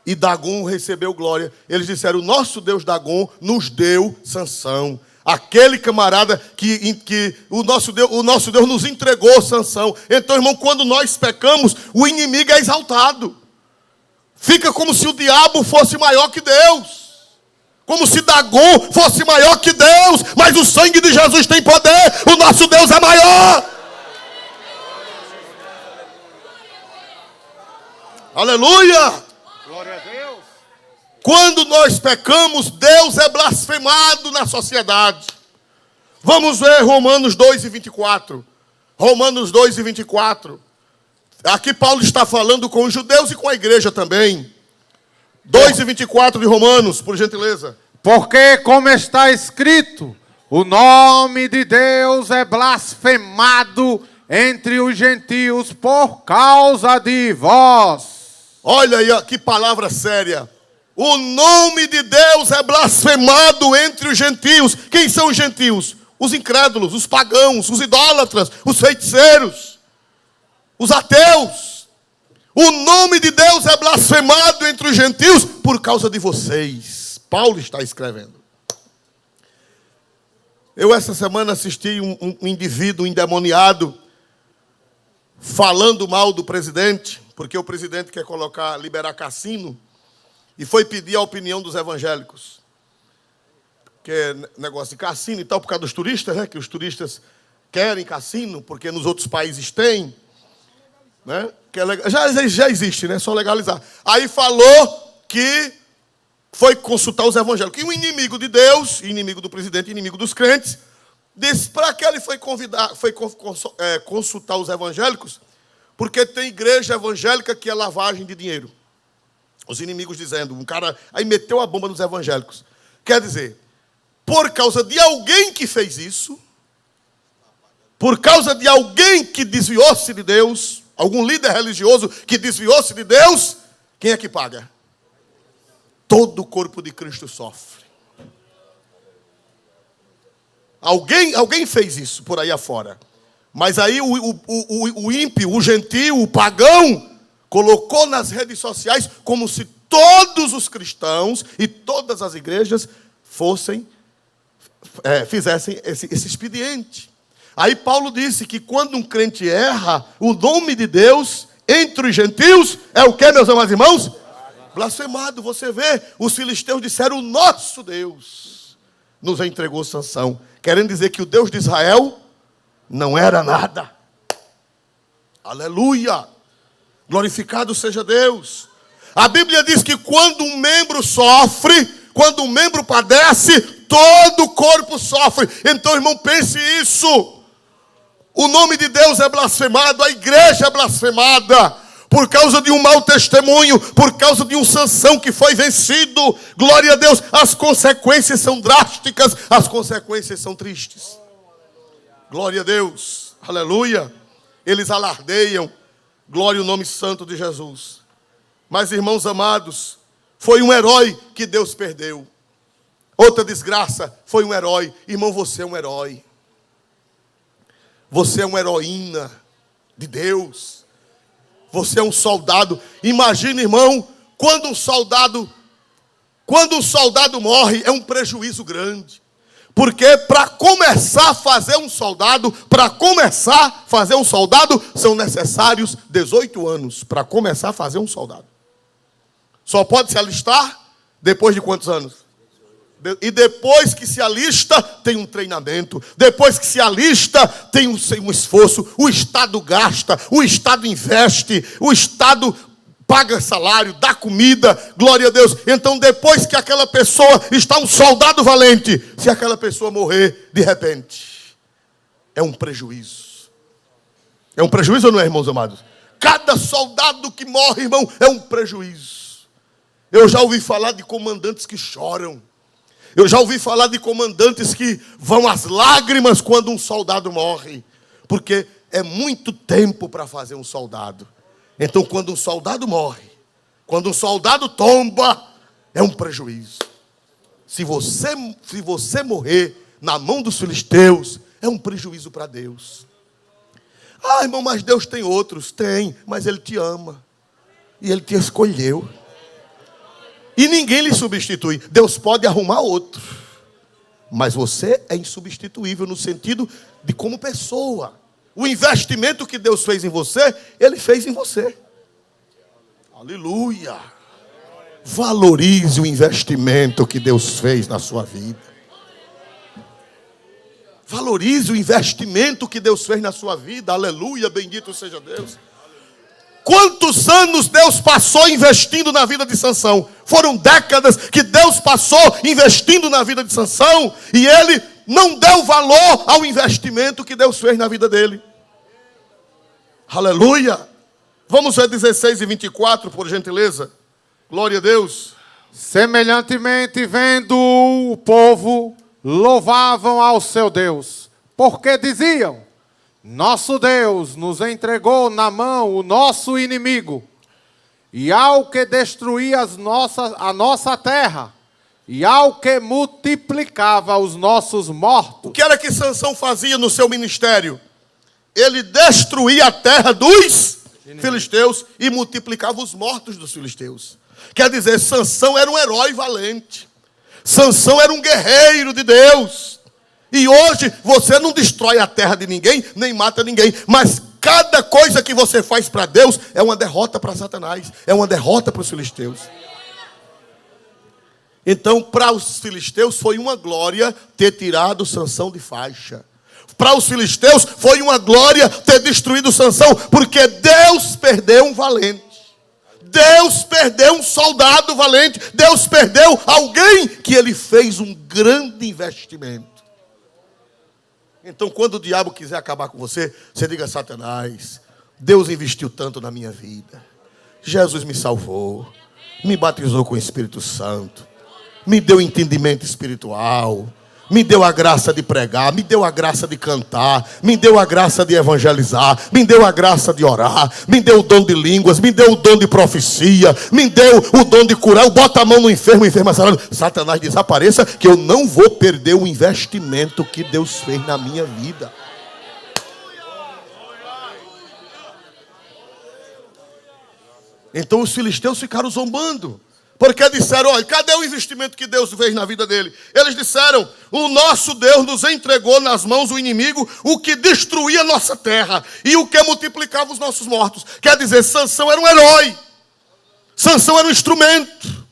Speaker 1: e Dagom recebeu glória. Eles disseram: o nosso Deus Dagom nos deu Sansão. Aquele camarada que o nosso Deus nos entregou Sansão. Então, irmão, quando nós pecamos, o inimigo é exaltado. Fica como se o diabo fosse maior que Deus. Como se Dagom fosse maior que Deus. Mas o sangue de Jesus tem poder. O nosso Deus é maior. Aleluia.
Speaker 2: Glória a Deus.
Speaker 1: Quando nós pecamos, Deus é blasfemado na sociedade. Vamos ver Romanos 2 e 24. Romanos 2 e 24. Aqui Paulo está falando com os judeus e com a igreja também. 2 e 24 de Romanos, por gentileza.
Speaker 2: Porque, como está escrito, o nome de Deus é blasfemado entre os gentios por causa de vós.
Speaker 1: Olha aí, que palavra séria. O nome de Deus é blasfemado entre os gentios. Quem são os gentios? Os incrédulos, os pagãos, os idólatras, os feiticeiros, os ateus. O nome de Deus é blasfemado entre os gentios por causa de vocês. Paulo está escrevendo. Eu essa semana assisti um indivíduo endemoniado falando mal do presidente, porque o presidente quer liberar cassino. E foi pedir a opinião dos evangélicos. Que é negócio de cassino e tal, por causa dos turistas, né? Que os turistas querem cassino, porque nos outros países tem. Né? Que é já existe, né? Só legalizar. Aí falou que foi consultar os evangélicos. E um inimigo de Deus, inimigo do presidente, inimigo dos crentes, disse para que ele foi consultar os evangélicos, porque tem igreja evangélica que é lavagem de dinheiro. Os inimigos dizendo, um cara aí meteu a bomba nos evangélicos. Quer dizer, por causa de alguém que fez isso, por causa de alguém que desviou-se de Deus, algum líder religioso que desviou-se de Deus, quem é que paga? Todo o corpo de Cristo sofre. Alguém fez isso por aí afora. Mas aí o ímpio, o gentio, o pagão, colocou nas redes sociais como se todos os cristãos e todas as igrejas fizessem esse expediente. Aí Paulo disse que quando um crente erra, o nome de Deus entre os gentios é o que, meus amados irmãos? Blasfemado. Você vê, os filisteus disseram: o nosso Deus nos entregou Sansão, querendo dizer que o Deus de Israel não era nada. Aleluia, glorificado seja Deus. A Bíblia diz que quando um membro sofre, quando um membro padece, todo o corpo sofre. Então, irmão, pense isso. O nome de Deus é blasfemado, a igreja é blasfemada, por causa de um mau testemunho, por causa de um Sansão que foi vencido. Glória a Deus, as consequências são drásticas, as consequências são tristes. Glória a Deus, aleluia. Eles alardeiam, glória ao nome santo de Jesus. Mas, irmãos amados, foi um herói que Deus perdeu. Outra desgraça, foi um herói. Irmão, você é um herói. Você é uma heroína de Deus. Você é um soldado. Imagina, irmão, quando um soldado morre, é um prejuízo grande. Porque para começar a fazer um soldado, são necessários 18 anos para começar a fazer um soldado. Só pode se alistar depois de quantos anos? E depois que se alista, tem um treinamento. Depois que se alista, tem um esforço. O Estado gasta, o Estado investe, o Estado paga salário, dá comida, glória a Deus. Então, depois que aquela pessoa está um soldado valente, se aquela pessoa morrer de repente, é um prejuízo. É um prejuízo ou não é, irmãos amados? Cada soldado que morre, irmão, é um prejuízo. Eu já ouvi falar de comandantes que choram. Eu já ouvi falar de comandantes que vão às lágrimas quando um soldado morre. Porque é muito tempo para fazer um soldado. Então, quando um soldado morre, quando um soldado tomba, é um prejuízo. Se você morrer na mão dos filisteus, é um prejuízo para Deus. Ah, irmão, mas Deus tem outros. Tem, mas Ele te ama. E Ele te escolheu. E ninguém lhe substitui. Deus pode arrumar outro. Mas você é insubstituível no sentido de como pessoa. O investimento que Deus fez em você, Ele fez em você. Aleluia. Valorize o investimento que Deus fez na sua vida. Valorize o investimento que Deus fez na sua vida. Aleluia, bendito seja Deus. Quantos anos Deus passou investindo na vida de Sansão? Foram décadas que Deus passou investindo na vida de Sansão. E ele não deu valor ao investimento que Deus fez na vida dele. Aleluia. Vamos ver 16 e 24, por gentileza. Glória a Deus.
Speaker 2: Semelhantemente, vendo o povo, louvavam ao seu Deus, porque diziam: nosso Deus nos entregou na mão o nosso inimigo, e ao que destruía a nossa terra, e ao que multiplicava os nossos mortos.
Speaker 1: O que era que Sansão fazia no seu ministério? Ele destruía a terra dos filisteus e multiplicava os mortos dos filisteus. Quer dizer, Sansão era um herói valente. Sansão era um guerreiro de Deus. E hoje você não destrói a terra de ninguém, nem mata ninguém. Mas cada coisa que você faz para Deus é uma derrota para Satanás. É uma derrota para os filisteus. Então, para os filisteus foi uma glória ter tirado Sansão de faixa. Para os filisteus foi uma glória ter destruído Sansão, porque Deus perdeu um valente. Deus perdeu um soldado valente. Deus perdeu alguém que ele fez um grande investimento. Então, quando o diabo quiser acabar com você, você diga: Satanás, Deus investiu tanto na minha vida. Jesus me salvou, me batizou com o Espírito Santo, me deu entendimento espiritual, me deu a graça de pregar, me deu a graça de cantar, me deu a graça de evangelizar, me deu a graça de orar, me deu o dom de línguas, me deu o dom de profecia, me deu o dom de curar. Bota a mão no enfermo, o enfermo é sarado. Satanás, desapareça, que eu não vou perder o investimento que Deus fez na minha vida. Então os filisteus ficaram zombando. Porque disseram, olha, cadê o investimento que Deus fez na vida dele? Eles disseram, o nosso Deus nos entregou nas mãos do inimigo o que destruía a nossa terra e o que multiplicava os nossos mortos. Quer dizer, Sansão era um herói. Sansão era um instrumento.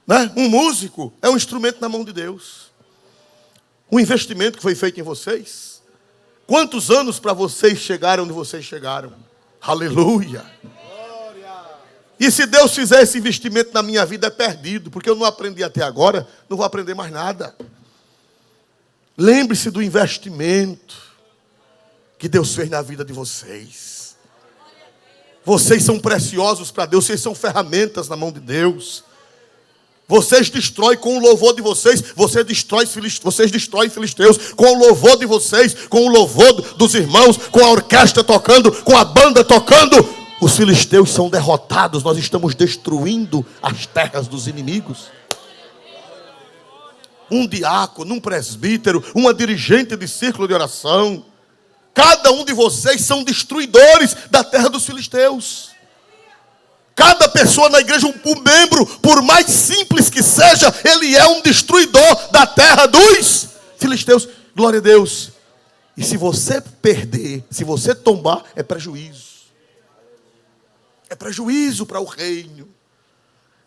Speaker 1: Né? Um músico é um instrumento na mão de Deus. Um investimento que foi feito em vocês. Quantos anos para vocês chegaram onde vocês chegaram? Aleluia. E se Deus fizer esse investimento na minha vida, é perdido, porque eu não aprendi até agora, não vou aprender mais nada. Lembre-se do investimento que Deus fez na vida de vocês. Vocês são preciosos para Deus, vocês são ferramentas na mão de Deus. Vocês destroem com o louvor de vocês, vocês destroem filisteus com o louvor de vocês, com o louvor dos irmãos, com a orquestra tocando, com a banda tocando. Os filisteus são derrotados, nós estamos destruindo as terras dos inimigos. Um diácono, um presbítero, uma dirigente de círculo de oração, cada um de vocês são destruidores da terra dos filisteus. Cada pessoa na igreja, um membro, por mais simples que seja, ele é um destruidor da terra dos filisteus. Glória a Deus. E se você perder, se você tombar, é prejuízo. É prejuízo para o reino.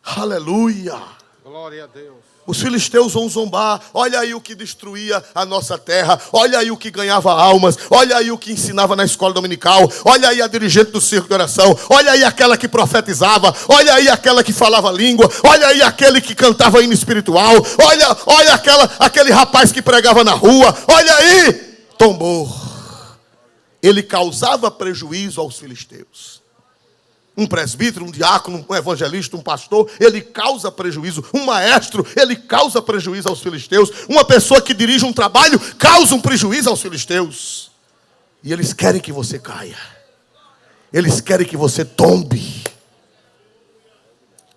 Speaker 1: Aleluia.
Speaker 2: Glória a Deus.
Speaker 1: Os filisteus vão zombar. Olha aí o que destruía a nossa terra. Olha aí o que ganhava almas. Olha aí o que ensinava na escola dominical. Olha aí a dirigente do circo de oração. Olha aí aquela que profetizava. Olha aí aquela que falava língua. Olha aí aquele que cantava hino espiritual. Olha aquele rapaz que pregava na rua. Olha aí. Tombou. Ele causava prejuízo aos filisteus. Um presbítero, um diácono, um evangelista, um pastor, ele causa prejuízo. Um maestro, ele causa prejuízo aos filisteus. Uma pessoa que dirige um trabalho, causa um prejuízo aos filisteus. E eles querem que você caia. Eles querem que você tombe.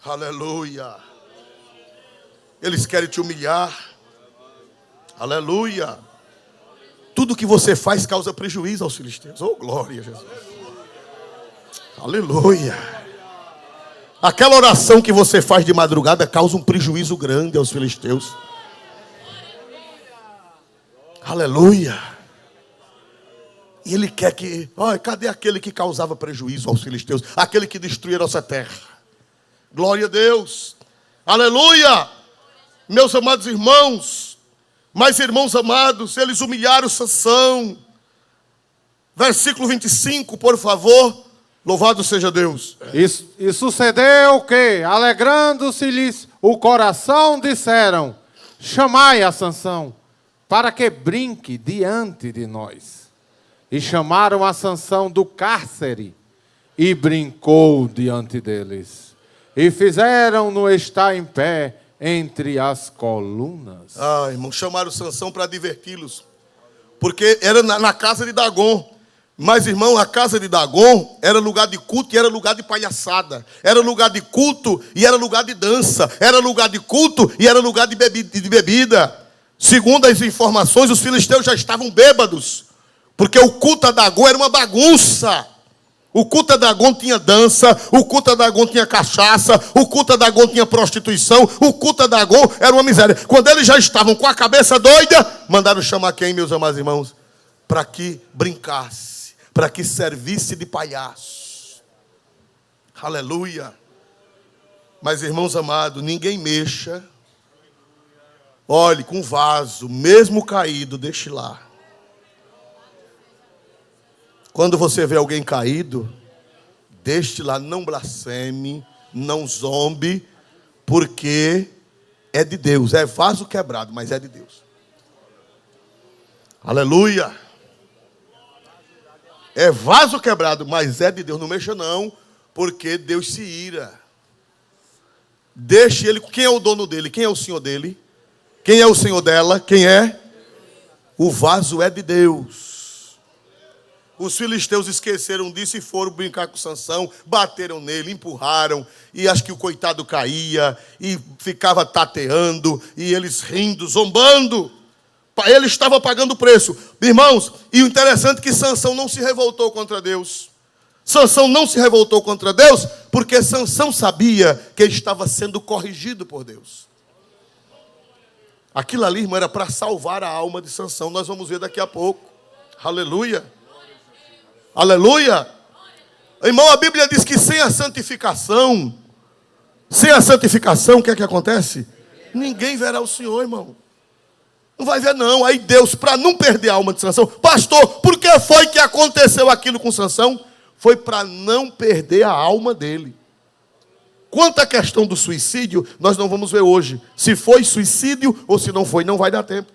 Speaker 1: Aleluia. Eles querem te humilhar. Aleluia. Tudo que você faz causa prejuízo aos filisteus. Oh, glória a Jesus. Aleluia. Aquela oração que você faz de madrugada causa um prejuízo grande aos filisteus. Aleluia. E ele quer que... Olha, cadê aquele que causava prejuízo aos filisteus? Aquele que destruía a nossa terra. Glória a Deus. Aleluia. Meus amados irmãos. Mas irmãos amados, eles humilharam Sansão. Versículo 25, por favor. Louvado seja Deus.
Speaker 2: E sucedeu que, alegrando-se-lhes o coração, disseram: chamai a Sansão, para que brinque diante de nós. E chamaram a Sansão do cárcere, e brincou diante deles. E fizeram-no estar em pé entre as colunas.
Speaker 1: Ah, irmão, chamaram Sansão para diverti-los. Porque era na casa de Dagon. Mas, irmão, a casa de Dagon era lugar de culto e era lugar de palhaçada. Era lugar de culto e era lugar de dança. Era lugar de culto e era lugar de bebida. Segundo as informações, os filisteus já estavam bêbados. Porque o culto a Dagon era uma bagunça. O culto a Dagon tinha dança. O culto a Dagon tinha cachaça. O culto a Dagon tinha prostituição. O culto a Dagon era uma miséria. Quando eles já estavam com a cabeça doida, mandaram chamar quem, meus amados irmãos? Para que brincasse. Para que servisse de palhaço. Aleluia. Mas, irmãos amados, ninguém mexa. Olhe, com vaso, mesmo caído, deixe lá. Quando você vê alguém caído, deixe lá, não blasfeme, não zombe, porque é de Deus. É vaso quebrado, mas é de Deus. Aleluia. É vaso quebrado, mas é de Deus. Não mexa não, porque Deus se ira. Deixe ele. Quem é o dono dele? Quem é o senhor dele? Quem é o senhor dela? Quem é? O vaso é de Deus. Os filisteus esqueceram disso e foram brincar com Sansão. Bateram nele, empurraram. E acho que o coitado caía. E ficava tateando. E eles rindo, zombando. Ele estava pagando o preço. Irmãos, e o interessante é que Sansão não se revoltou contra Deus. Sansão não se revoltou contra Deus, porque Sansão sabia que ele estava sendo corrigido por Deus. Aquilo ali, irmão, era para salvar a alma de Sansão. Nós vamos ver daqui a pouco. Aleluia. Aleluia. Irmão, a Bíblia diz que sem a santificação, o que é que acontece? Ninguém verá o Senhor, irmão. Não vai ver não. Aí Deus, para não perder a alma de Sansão, pastor, por que foi que aconteceu aquilo com Sansão? Foi para não perder a alma dele. Quanto à questão do suicídio, nós não vamos ver hoje. Se foi suicídio ou se não foi, não vai dar tempo.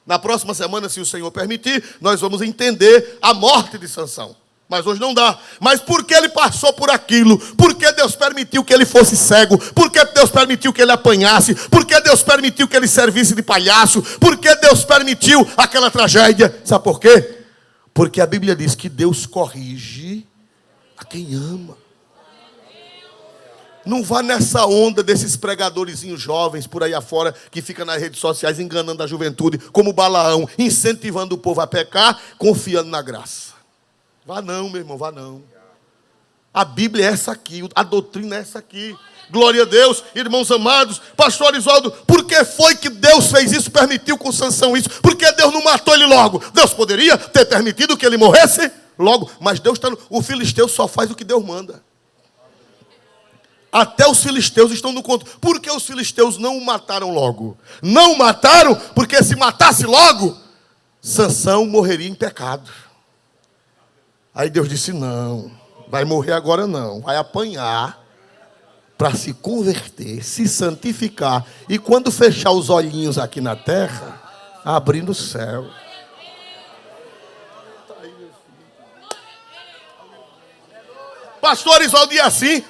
Speaker 1: Na próxima semana, se o Senhor permitir, nós vamos entender a morte de Sansão. Mas hoje não dá. Mas por que ele passou por aquilo? Por que Deus permitiu que ele fosse cego? Por que Deus permitiu que ele apanhasse? Por que Deus permitiu que ele servisse de palhaço? Por que Deus permitiu aquela tragédia? Sabe por quê? Porque a Bíblia diz que Deus corrige a quem ama. Não vá nessa onda desses pregadorzinhos jovens por aí afora, que fica nas redes sociais enganando a juventude, como Balaão, incentivando o povo a pecar, confiando na graça. Vá não, meu irmão, vá não. A Bíblia é essa aqui, a doutrina é essa aqui. Glória a Deus, irmãos amados. Pastor Isoldo, por que foi que Deus fez isso, permitiu com Sansão isso? Por que Deus não matou ele logo? Deus poderia ter permitido que ele morresse logo, mas Deus está o filisteu só faz o que Deus manda. Até os filisteus estão no conto. Por que os filisteus não o mataram logo? Não o mataram porque se matasse logo, Sansão morreria em pecado. Aí Deus disse, não, vai morrer agora não, vai apanhar para se converter, se santificar. E quando fechar os olhinhos aqui na terra, abrir no céu. Pastor Isoldo, e assim?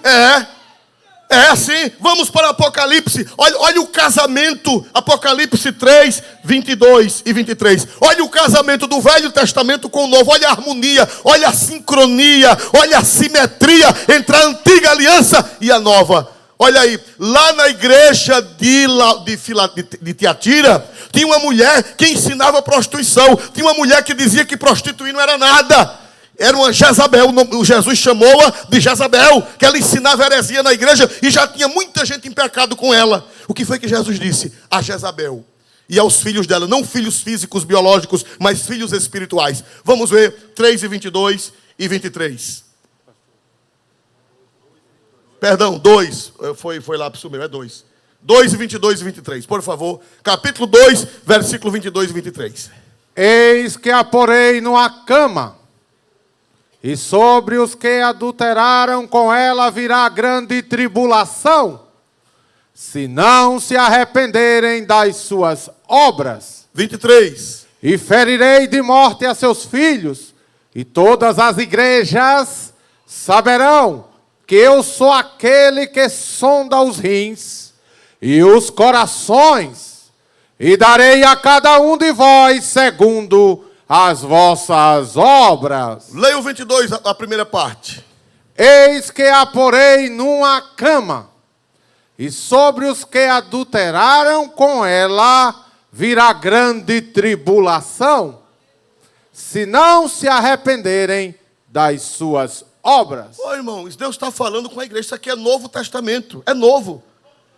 Speaker 1: É assim. Vamos para o Apocalipse. Olha o casamento. Apocalipse 3, 22 e 23. Olha o casamento do Velho Testamento com o Novo. Olha a harmonia, olha a sincronia, olha a simetria entre a antiga aliança e a nova. Olha aí, lá na igreja de Tiatira, tinha uma mulher que ensinava prostituição. Tinha uma mulher que dizia que prostituir não era nada. Era uma Jezabel, o Jesus chamou-a de Jezabel, que ela ensinava heresia na igreja e já tinha muita gente em pecado com ela. O que foi que Jesus disse? A Jezabel e aos filhos dela, não filhos físicos, biológicos, mas filhos espirituais. Vamos ver 3 e 22 e 23. Perdão, 2, foi lá para o sumeiro, é 2. 2 e 22 e 23, por favor. Capítulo 2, versículo 22 e 23.
Speaker 2: Eis que a porei numa cama, e sobre os que adulteraram com ela virá grande tribulação, se não se arrependerem das suas obras.
Speaker 1: 23.
Speaker 2: E ferirei de morte a seus filhos, e todas as igrejas saberão que eu sou aquele que sonda os rins e os corações, e darei a cada um de vós segundo as vossas obras.
Speaker 1: Leia o 22, a primeira parte.
Speaker 2: Eis que a porei numa cama, e sobre os que adulteraram com ela virá grande tribulação, se não se arrependerem das suas obras.
Speaker 1: Ô irmão, Deus está falando com a igreja. Isso aqui é Novo Testamento, é novo.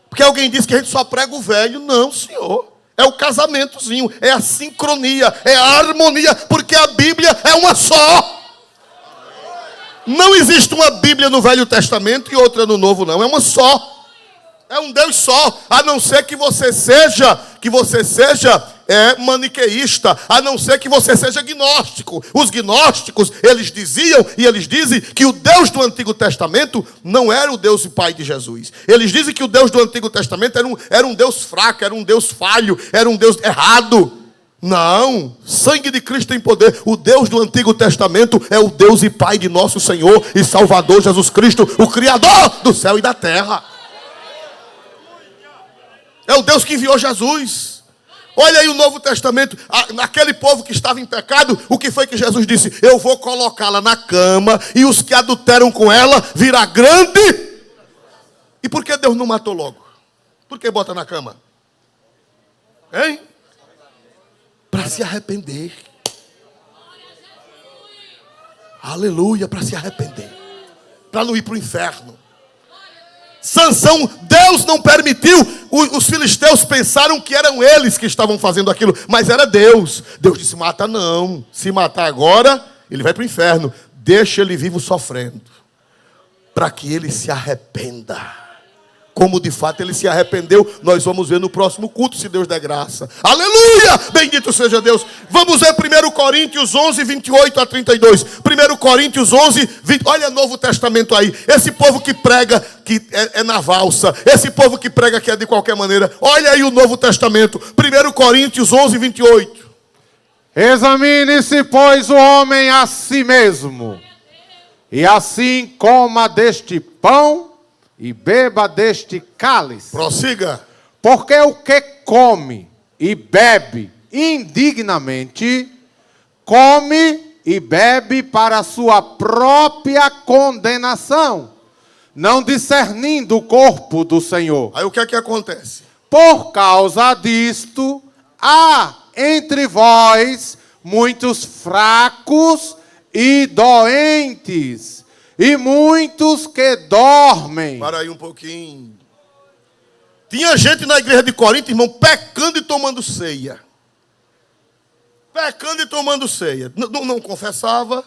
Speaker 1: Porque alguém diz que a gente só prega o velho. Não, senhor. É o casamentozinho, é a sincronia, é a harmonia, porque a Bíblia é uma só. Não existe uma Bíblia no Velho Testamento e outra no Novo, não. É uma só. É um Deus só. A não ser que você seja maniqueísta, a não ser que você seja gnóstico. Os gnósticos, eles diziam e eles dizem que o Deus do Antigo Testamento não era o Deus e Pai de Jesus. Eles dizem que o Deus do Antigo Testamento era um Deus fraco, era um Deus falho, era um Deus errado. Não, sangue de Cristo tem poder. O Deus do Antigo Testamento é o Deus e Pai de nosso Senhor e Salvador Jesus Cristo, o Criador do céu e da terra. É o Deus que enviou Jesus. Olha aí o Novo Testamento, naquele povo que estava em pecado, o que foi que Jesus disse? Eu vou colocá-la na cama e os que adulteram com ela virá grande. E por que Deus não matou logo? Por que bota na cama? Hein? Para se arrepender. Aleluia, para se arrepender. Para não ir para o inferno. Sansão, Deus não permitiu. Os filisteus pensaram que eram eles que estavam fazendo aquilo, mas era Deus. Deus disse: mata não. Se matar agora, ele vai para o inferno. Deixa ele vivo sofrendo, para que ele se arrependa. Como de fato ele se arrependeu, nós vamos ver no próximo culto, se Deus der graça. Aleluia! Bendito seja Deus. Vamos ver 1 Coríntios 11, 28 a 32. 1 Coríntios 11, 20. Olha o Novo Testamento aí. Esse povo que prega que é na valsa. Esse povo que prega que é de qualquer maneira. Olha aí o Novo Testamento. 1 Coríntios 11, 28.
Speaker 2: Examine-se, pois, o homem a si mesmo, e assim coma deste pão e beba deste cálice.
Speaker 1: Prossiga.
Speaker 2: Porque o que come e bebe indignamente, come e bebe para a sua própria condenação, não discernindo o corpo do Senhor.
Speaker 1: Aí o que é que acontece?
Speaker 2: Por causa disto, há entre vós muitos fracos e doentes, e muitos que dormem.
Speaker 1: Para aí um pouquinho. Tinha gente na igreja de Corinto, irmão, pecando e tomando ceia. Pecando e tomando ceia. Não confessava.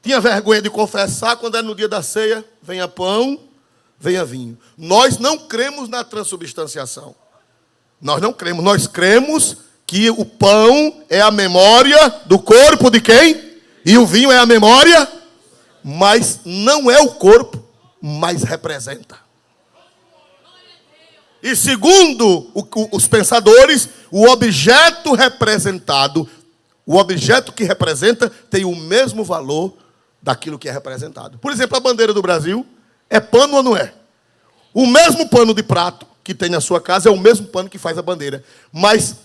Speaker 1: Tinha vergonha de confessar. Quando era no dia da ceia, venha pão, venha vinho. Nós não cremos na transubstanciação. Nós não cremos. Nós cremos que o pão é a memória do corpo de quem? E o vinho é a memória, mas não é o corpo, mas representa. E segundo os pensadores, o objeto representado, o objeto que representa, tem o mesmo valor daquilo que é representado. Por exemplo, a bandeira do Brasil é pano ou não é? O mesmo pano de prato que tem na sua casa é o mesmo pano que faz a bandeira. Mas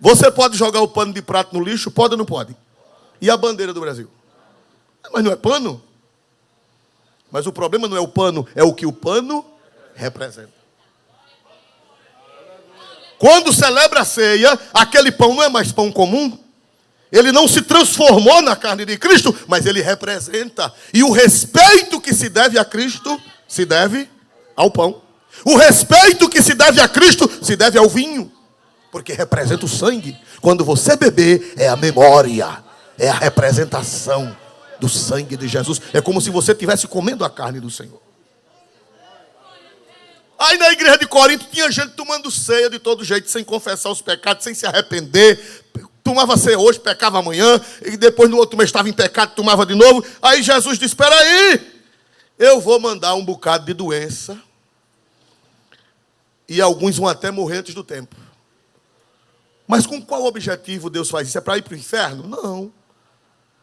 Speaker 1: você pode jogar o pano de prato no lixo? Pode ou não pode? E a bandeira do Brasil? Mas não é pano? Mas o problema não é o pano, é o que o pano representa. Quando celebra a ceia, aquele pão não é mais pão comum. Ele não se transformou na carne de Cristo, mas ele representa. E o respeito que se deve a Cristo, se deve ao pão. O respeito que se deve a Cristo, se deve ao vinho. Porque representa o sangue. Quando você beber, é a memória, é a representação do sangue de Jesus. É como se você estivesse comendo a carne do Senhor. Aí na igreja de Corinto tinha gente tomando ceia de todo jeito, sem confessar os pecados, sem se arrepender. Tomava ceia hoje, pecava amanhã, e depois no outro mês estava em pecado, tomava de novo. Aí Jesus disse: espera aí, eu vou mandar um bocado de doença, e alguns vão até morrer antes do tempo. Mas com qual objetivo Deus faz isso? É para ir para o inferno? Não.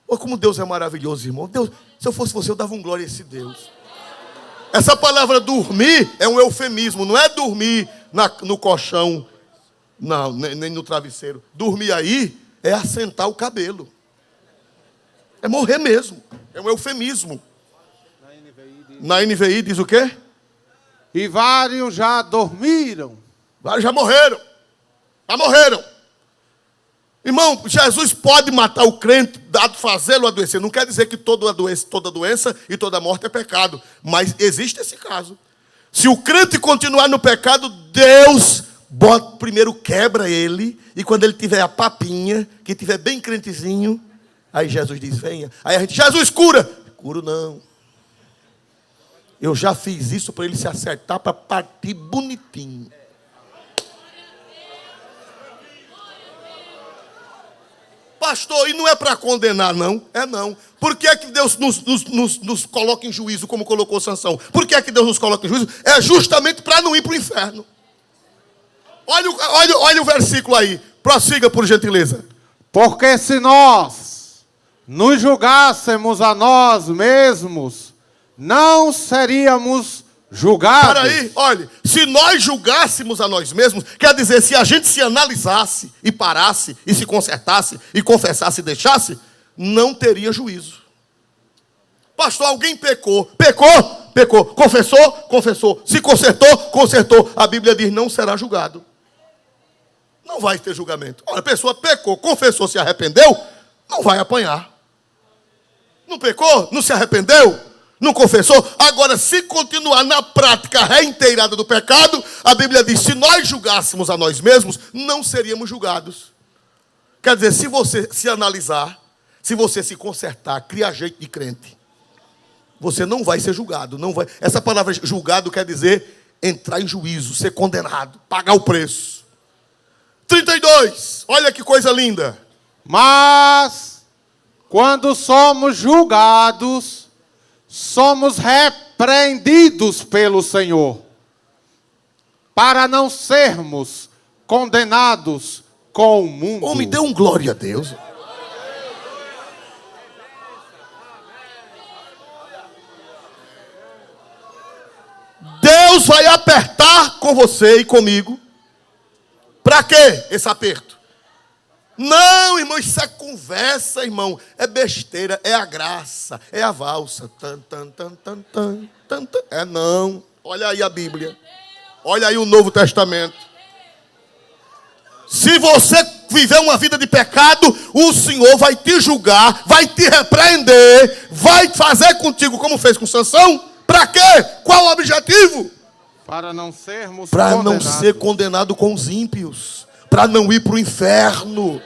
Speaker 1: Olha como Deus é maravilhoso, irmão. Deus, se eu fosse você, eu dava um glória a esse Deus. Essa palavra dormir é um eufemismo. Não é dormir no colchão, não, nem no travesseiro. Dormir aí é assentar o cabelo. É morrer mesmo. É um eufemismo. Na NVI diz o quê?
Speaker 2: E vários já dormiram.
Speaker 1: Vários já morreram. Já morreram. Irmão, Jesus pode matar o crente, fazê-lo adoecer. Não quer dizer que toda doença e toda morte é pecado. Mas existe esse caso. Se o crente continuar no pecado, Deus primeiro quebra ele. E quando ele tiver a papinha, que tiver bem crentezinho, aí Jesus diz: venha. Aí a gente: Jesus, cura. Curo não. Eu já fiz isso para ele se acertar, para partir bonitinho. Pastor, e não é para condenar, não? É não. Por que é que Deus nos coloca em juízo, como colocou Sansão? Por que é que Deus nos coloca em juízo? É justamente para não ir para o inferno. Olha o versículo aí. Prossiga, por gentileza.
Speaker 2: Porque se nós nos julgássemos a nós mesmos, não seríamos julgados.
Speaker 1: Para aí, olha, se nós julgássemos a nós mesmos, quer dizer, se a gente se analisasse e parasse e se consertasse e confessasse e deixasse, não teria juízo. Pastor, alguém pecou. Pecou. Confessou. Se consertou. A Bíblia diz: não será julgado. Não vai ter julgamento. Olha, a pessoa pecou, confessou, se arrependeu, não vai apanhar. Não pecou? Não se arrependeu? Não confessou? Agora, se continuar na prática reiteirada do pecado, a Bíblia diz, se nós julgássemos a nós mesmos, não seríamos julgados. Quer dizer, se você se analisar, se você se consertar, criar jeito de crente, você não vai ser julgado. Não vai. Essa palavra julgado quer dizer entrar em juízo, ser condenado, pagar o preço. 32, olha que coisa linda.
Speaker 2: Mas, quando somos julgados, somos repreendidos pelo Senhor, para não sermos condenados com o mundo.
Speaker 1: Oh, me dê um glória a Deus. Deus vai apertar com você e comigo. Para quê esse aperto? Não, irmão, isso é conversa, irmão. É besteira, é a graça, é a valsa. É não. Olha aí a Bíblia. Olha aí o Novo Testamento. Se você viver uma vida de pecado, o Senhor vai te julgar, vai te repreender, vai fazer contigo como fez com Sansão. Para quê? Qual o objetivo?
Speaker 2: Para não sermos
Speaker 1: para
Speaker 2: condenados.
Speaker 1: não ser condenado com os ímpios, para não ir para o inferno.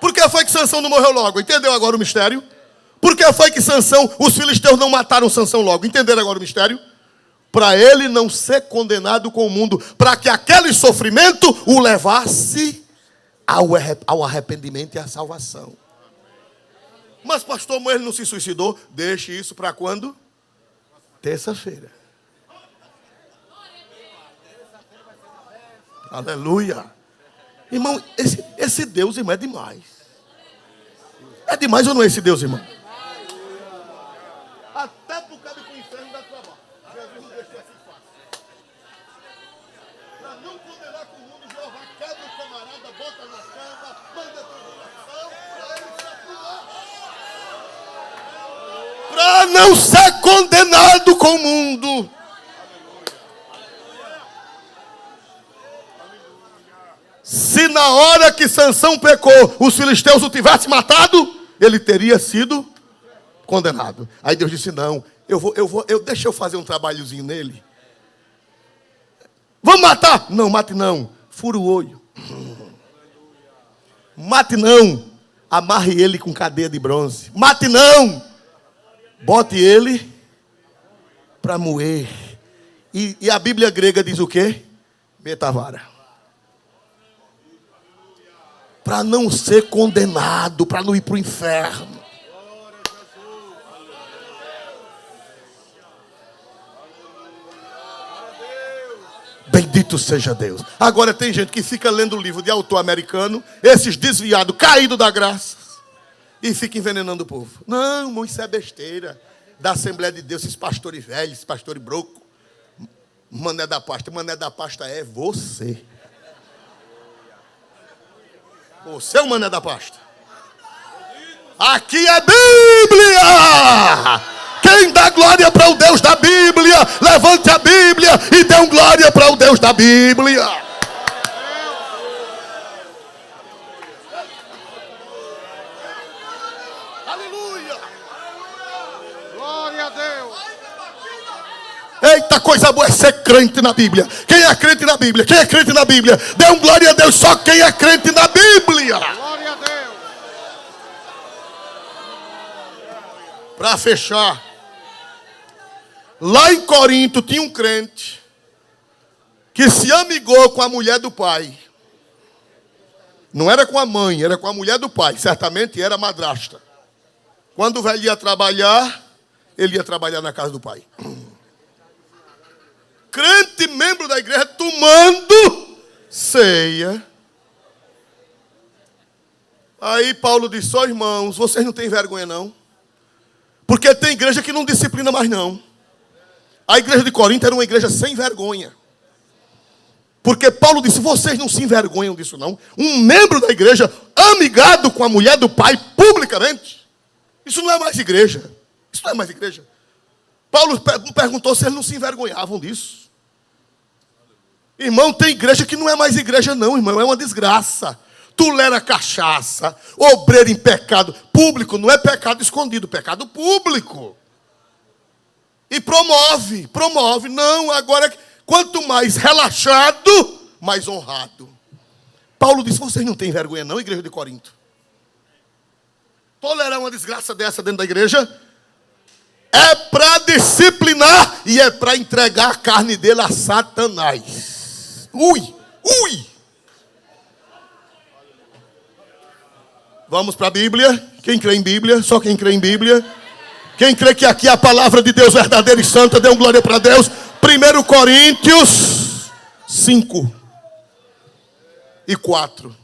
Speaker 1: Por que foi que Sansão não morreu logo? Entendeu agora o mistério? Por que foi que Sansão, os filisteus não mataram Sansão logo? Entenderam agora o mistério? Para ele não ser condenado com o mundo, para que aquele sofrimento o levasse ao arrependimento e à salvação. Mas pastor, ele não se suicidou? Deixe isso para quando? Terça-feira. Aleluia. Irmão, esse Deus, irmão, é demais. É demais ou não é esse Deus, irmão? Até por causa do inferno dá trabalho. Jesus não deixou assim fácil. Para não condenar com o mundo, Jeová quebra o camarada, bota na cama, manda tribulação, para ele se atuar. Para não ser condenado com o mundo. Se na hora que Sansão pecou, os filisteus o tivessem matado, ele teria sido condenado. Aí Deus disse, não, deixa eu fazer um trabalhozinho nele. Vamos matar? Não, mate não. Fura o olho. Mate não. Amarre ele com cadeia de bronze. Mate não. Bote ele para moer. E a Bíblia grega diz o quê? Betavara. Para não ser condenado, para não ir para o inferno. Bendito seja Deus. Agora tem gente que fica lendo o livro de autor americano, esses desviados, caídos da graça, e fica envenenando o povo. Não, irmão, isso é besteira. Da Assembleia de Deus, esses pastores velhos, esses pastores broco. Mané da pasta é você. Você é o mané da pasta. Aqui é Bíblia. Quem dá glória para o Deus da Bíblia, levante a Bíblia e dê glória para o Deus da Bíblia. Aleluia.
Speaker 2: Glória a Deus.
Speaker 1: Eita, coisa boa é ser crente na Bíblia. Quem é crente na Bíblia? Quem é crente na Bíblia? Dê glória a Deus só quem é crente na Bíblia.
Speaker 2: Glória a Deus.
Speaker 1: Para fechar, lá em Corinto tinha um crente que se amigou com a mulher do pai. Não era com a mãe, era com a mulher do pai. Certamente era madrasta. Quando o velho ia trabalhar, ele ia trabalhar na casa do pai. Crente, membro da igreja, tomando ceia. Aí Paulo disse, ó irmãos, vocês não têm vergonha não? Porque tem igreja que não disciplina mais não. A igreja de Corinto era uma igreja sem vergonha. Porque Paulo disse, vocês não se envergonham disso não? Um membro da igreja, amigado com a mulher do pai, publicamente. Isso não é mais igreja. Isso não é mais igreja. Paulo perguntou se eles não se envergonhavam disso. Irmão, tem igreja que não é mais igreja não, irmão, é uma desgraça. Tolera cachaça, obreiro em pecado público, não é pecado escondido, pecado público. E promove. Não, agora, quanto mais relaxado, mais honrado. Paulo disse, vocês não têm vergonha não, igreja de Corinto? Tolerar uma desgraça dessa dentro da igreja é para disciplinar e é para entregar a carne dele a Satanás. Ui. Vamos para a Bíblia. Quem crê em Bíblia? Só quem crê em Bíblia. Quem crê que aqui é a palavra de Deus verdadeira e santa, dê um glória para Deus. 1 Coríntios 5:4.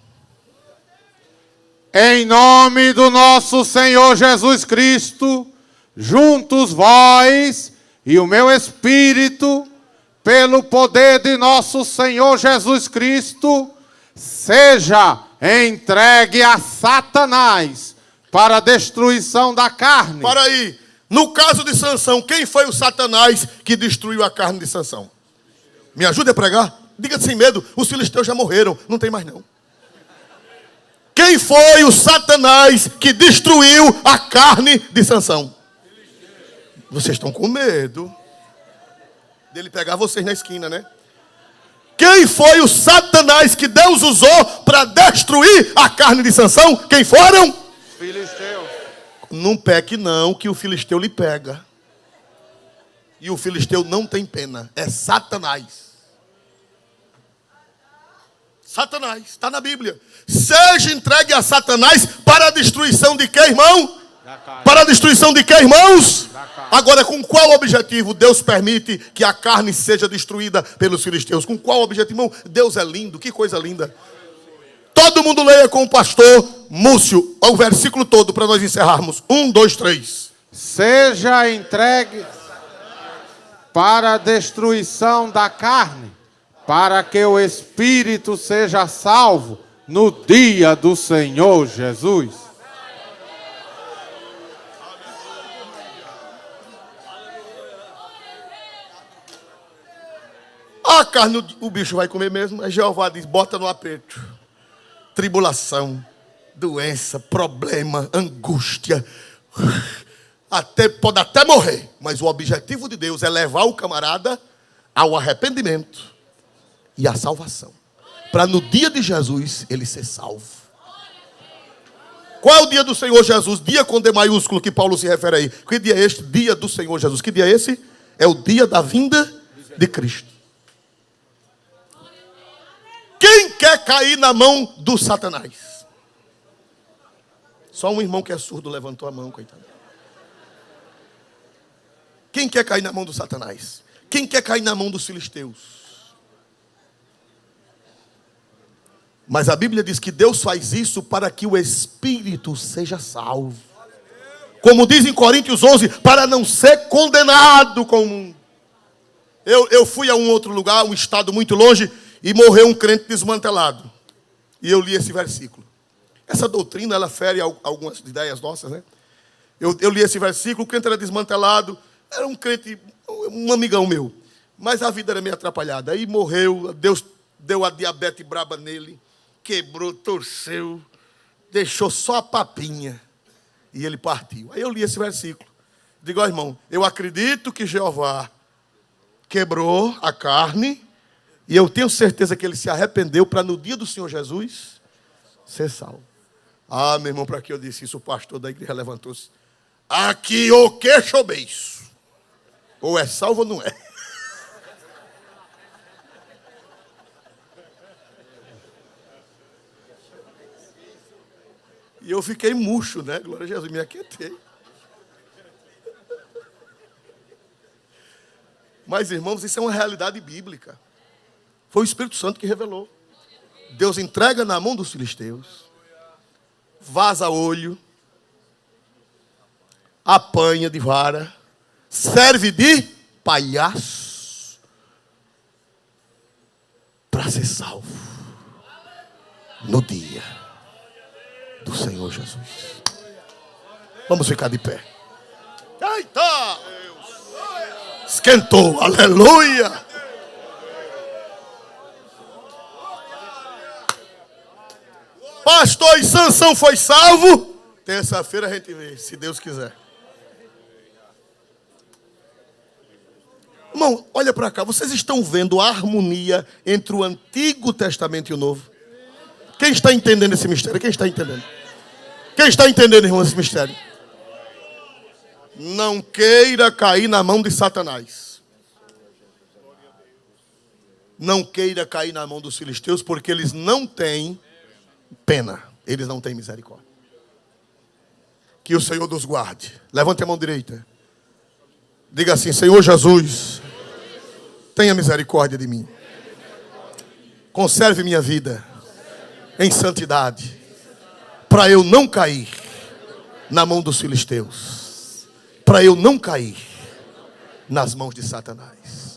Speaker 2: Em nome do nosso Senhor Jesus Cristo, juntos vós e o meu espírito, pelo poder de nosso Senhor Jesus Cristo, seja entregue a Satanás para a destruição da carne.
Speaker 1: Para aí, no caso de Sansão, quem foi o Satanás que destruiu a carne de Sansão? Me ajude a pregar? Diga sem medo, os filisteus já morreram, não tem mais não. Quem foi o Satanás que destruiu a carne de Sansão? Vocês estão com medo dele pegar vocês na esquina, né? Quem foi o Satanás que Deus usou para destruir a carne de Sansão? Quem foram?
Speaker 2: Filisteus.
Speaker 1: Não peque não, que o filisteu lhe pega. E o filisteu não tem pena. É Satanás. Satanás, está na Bíblia. Seja entregue a Satanás para a destruição de quê, irmão? Para a destruição de quê, irmãos? Agora, com qual objetivo Deus permite que a carne seja destruída pelos filisteus? Com qual objetivo, irmão? Deus é lindo, que coisa linda. Todo mundo leia com o pastor Múcio, o versículo todo, para nós encerrarmos. 1, 2, 3.
Speaker 2: Seja entregue para a destruição da carne, para que o espírito seja salvo no dia do Senhor Jesus.
Speaker 1: A carne o bicho vai comer mesmo. Aí Jeová diz, bota no aperto. Tribulação, doença, problema, angústia. Pode até morrer. Mas o objetivo de Deus é levar o camarada ao arrependimento e à salvação. Para no dia de Jesus ele ser salvo. Qual é o dia do Senhor Jesus? Dia com D maiúsculo que Paulo se refere aí. Que dia é este? Dia do Senhor Jesus. Que dia é esse? É o dia da vinda de Cristo. Quem quer cair na mão do Satanás? Só um irmão que é surdo levantou a mão, coitado. Quem quer cair na mão do Satanás? Quem quer cair na mão dos filisteus? Mas a Bíblia diz que Deus faz isso para que o espírito seja salvo. Como diz em Coríntios 11, para não ser condenado com o mundo. Eu fui a um outro lugar, um estado muito longe, e morreu um crente desmantelado. E eu li esse versículo. Essa doutrina, ela fere algumas ideias nossas, né? Eu li esse versículo, o crente era desmantelado, era um crente, um amigão meu. Mas a vida era meio atrapalhada. Aí morreu, Deus deu a diabetes braba nele, quebrou, torceu, deixou só a papinha. E ele partiu. Aí eu li esse versículo. Digo, ó irmão, eu acredito que Jeová quebrou a carne, e eu tenho certeza que ele se arrependeu para no dia do Senhor Jesus ser salvo. Ah, meu irmão, para que eu disse isso? O pastor da igreja levantou-se. Aqui o que choubeiço? Ou é salvo ou não é? E eu fiquei murcho, né? Glória a Jesus, me aquietei. Mas, irmãos, isso é uma realidade bíblica. Foi o Espírito Santo que revelou. Deus entrega na mão dos filisteus, vaza olho, apanha de vara, serve de palhaço para ser salvo no dia do Senhor Jesus. Vamos ficar de pé. Eita! Esquentou. Aleluia. Pastor, e Sansão foi salvo? Terça-feira a gente vê, se Deus quiser. Irmão, olha para cá. Vocês estão vendo a harmonia entre o Antigo Testamento e o Novo? Quem está entendendo esse mistério? Quem está entendendo? Quem está entendendo, irmão, esse mistério? Não queira cair na mão de Satanás. Não queira cair na mão dos filisteus, porque eles não têm pena. Eles não têm misericórdia. Que o Senhor nos guarde. Levante a mão direita. Diga assim: Senhor Jesus, tenha misericórdia de mim. Conserve minha vida em santidade, para eu não cair na mão dos filisteus, para eu não cair nas mãos de Satanás.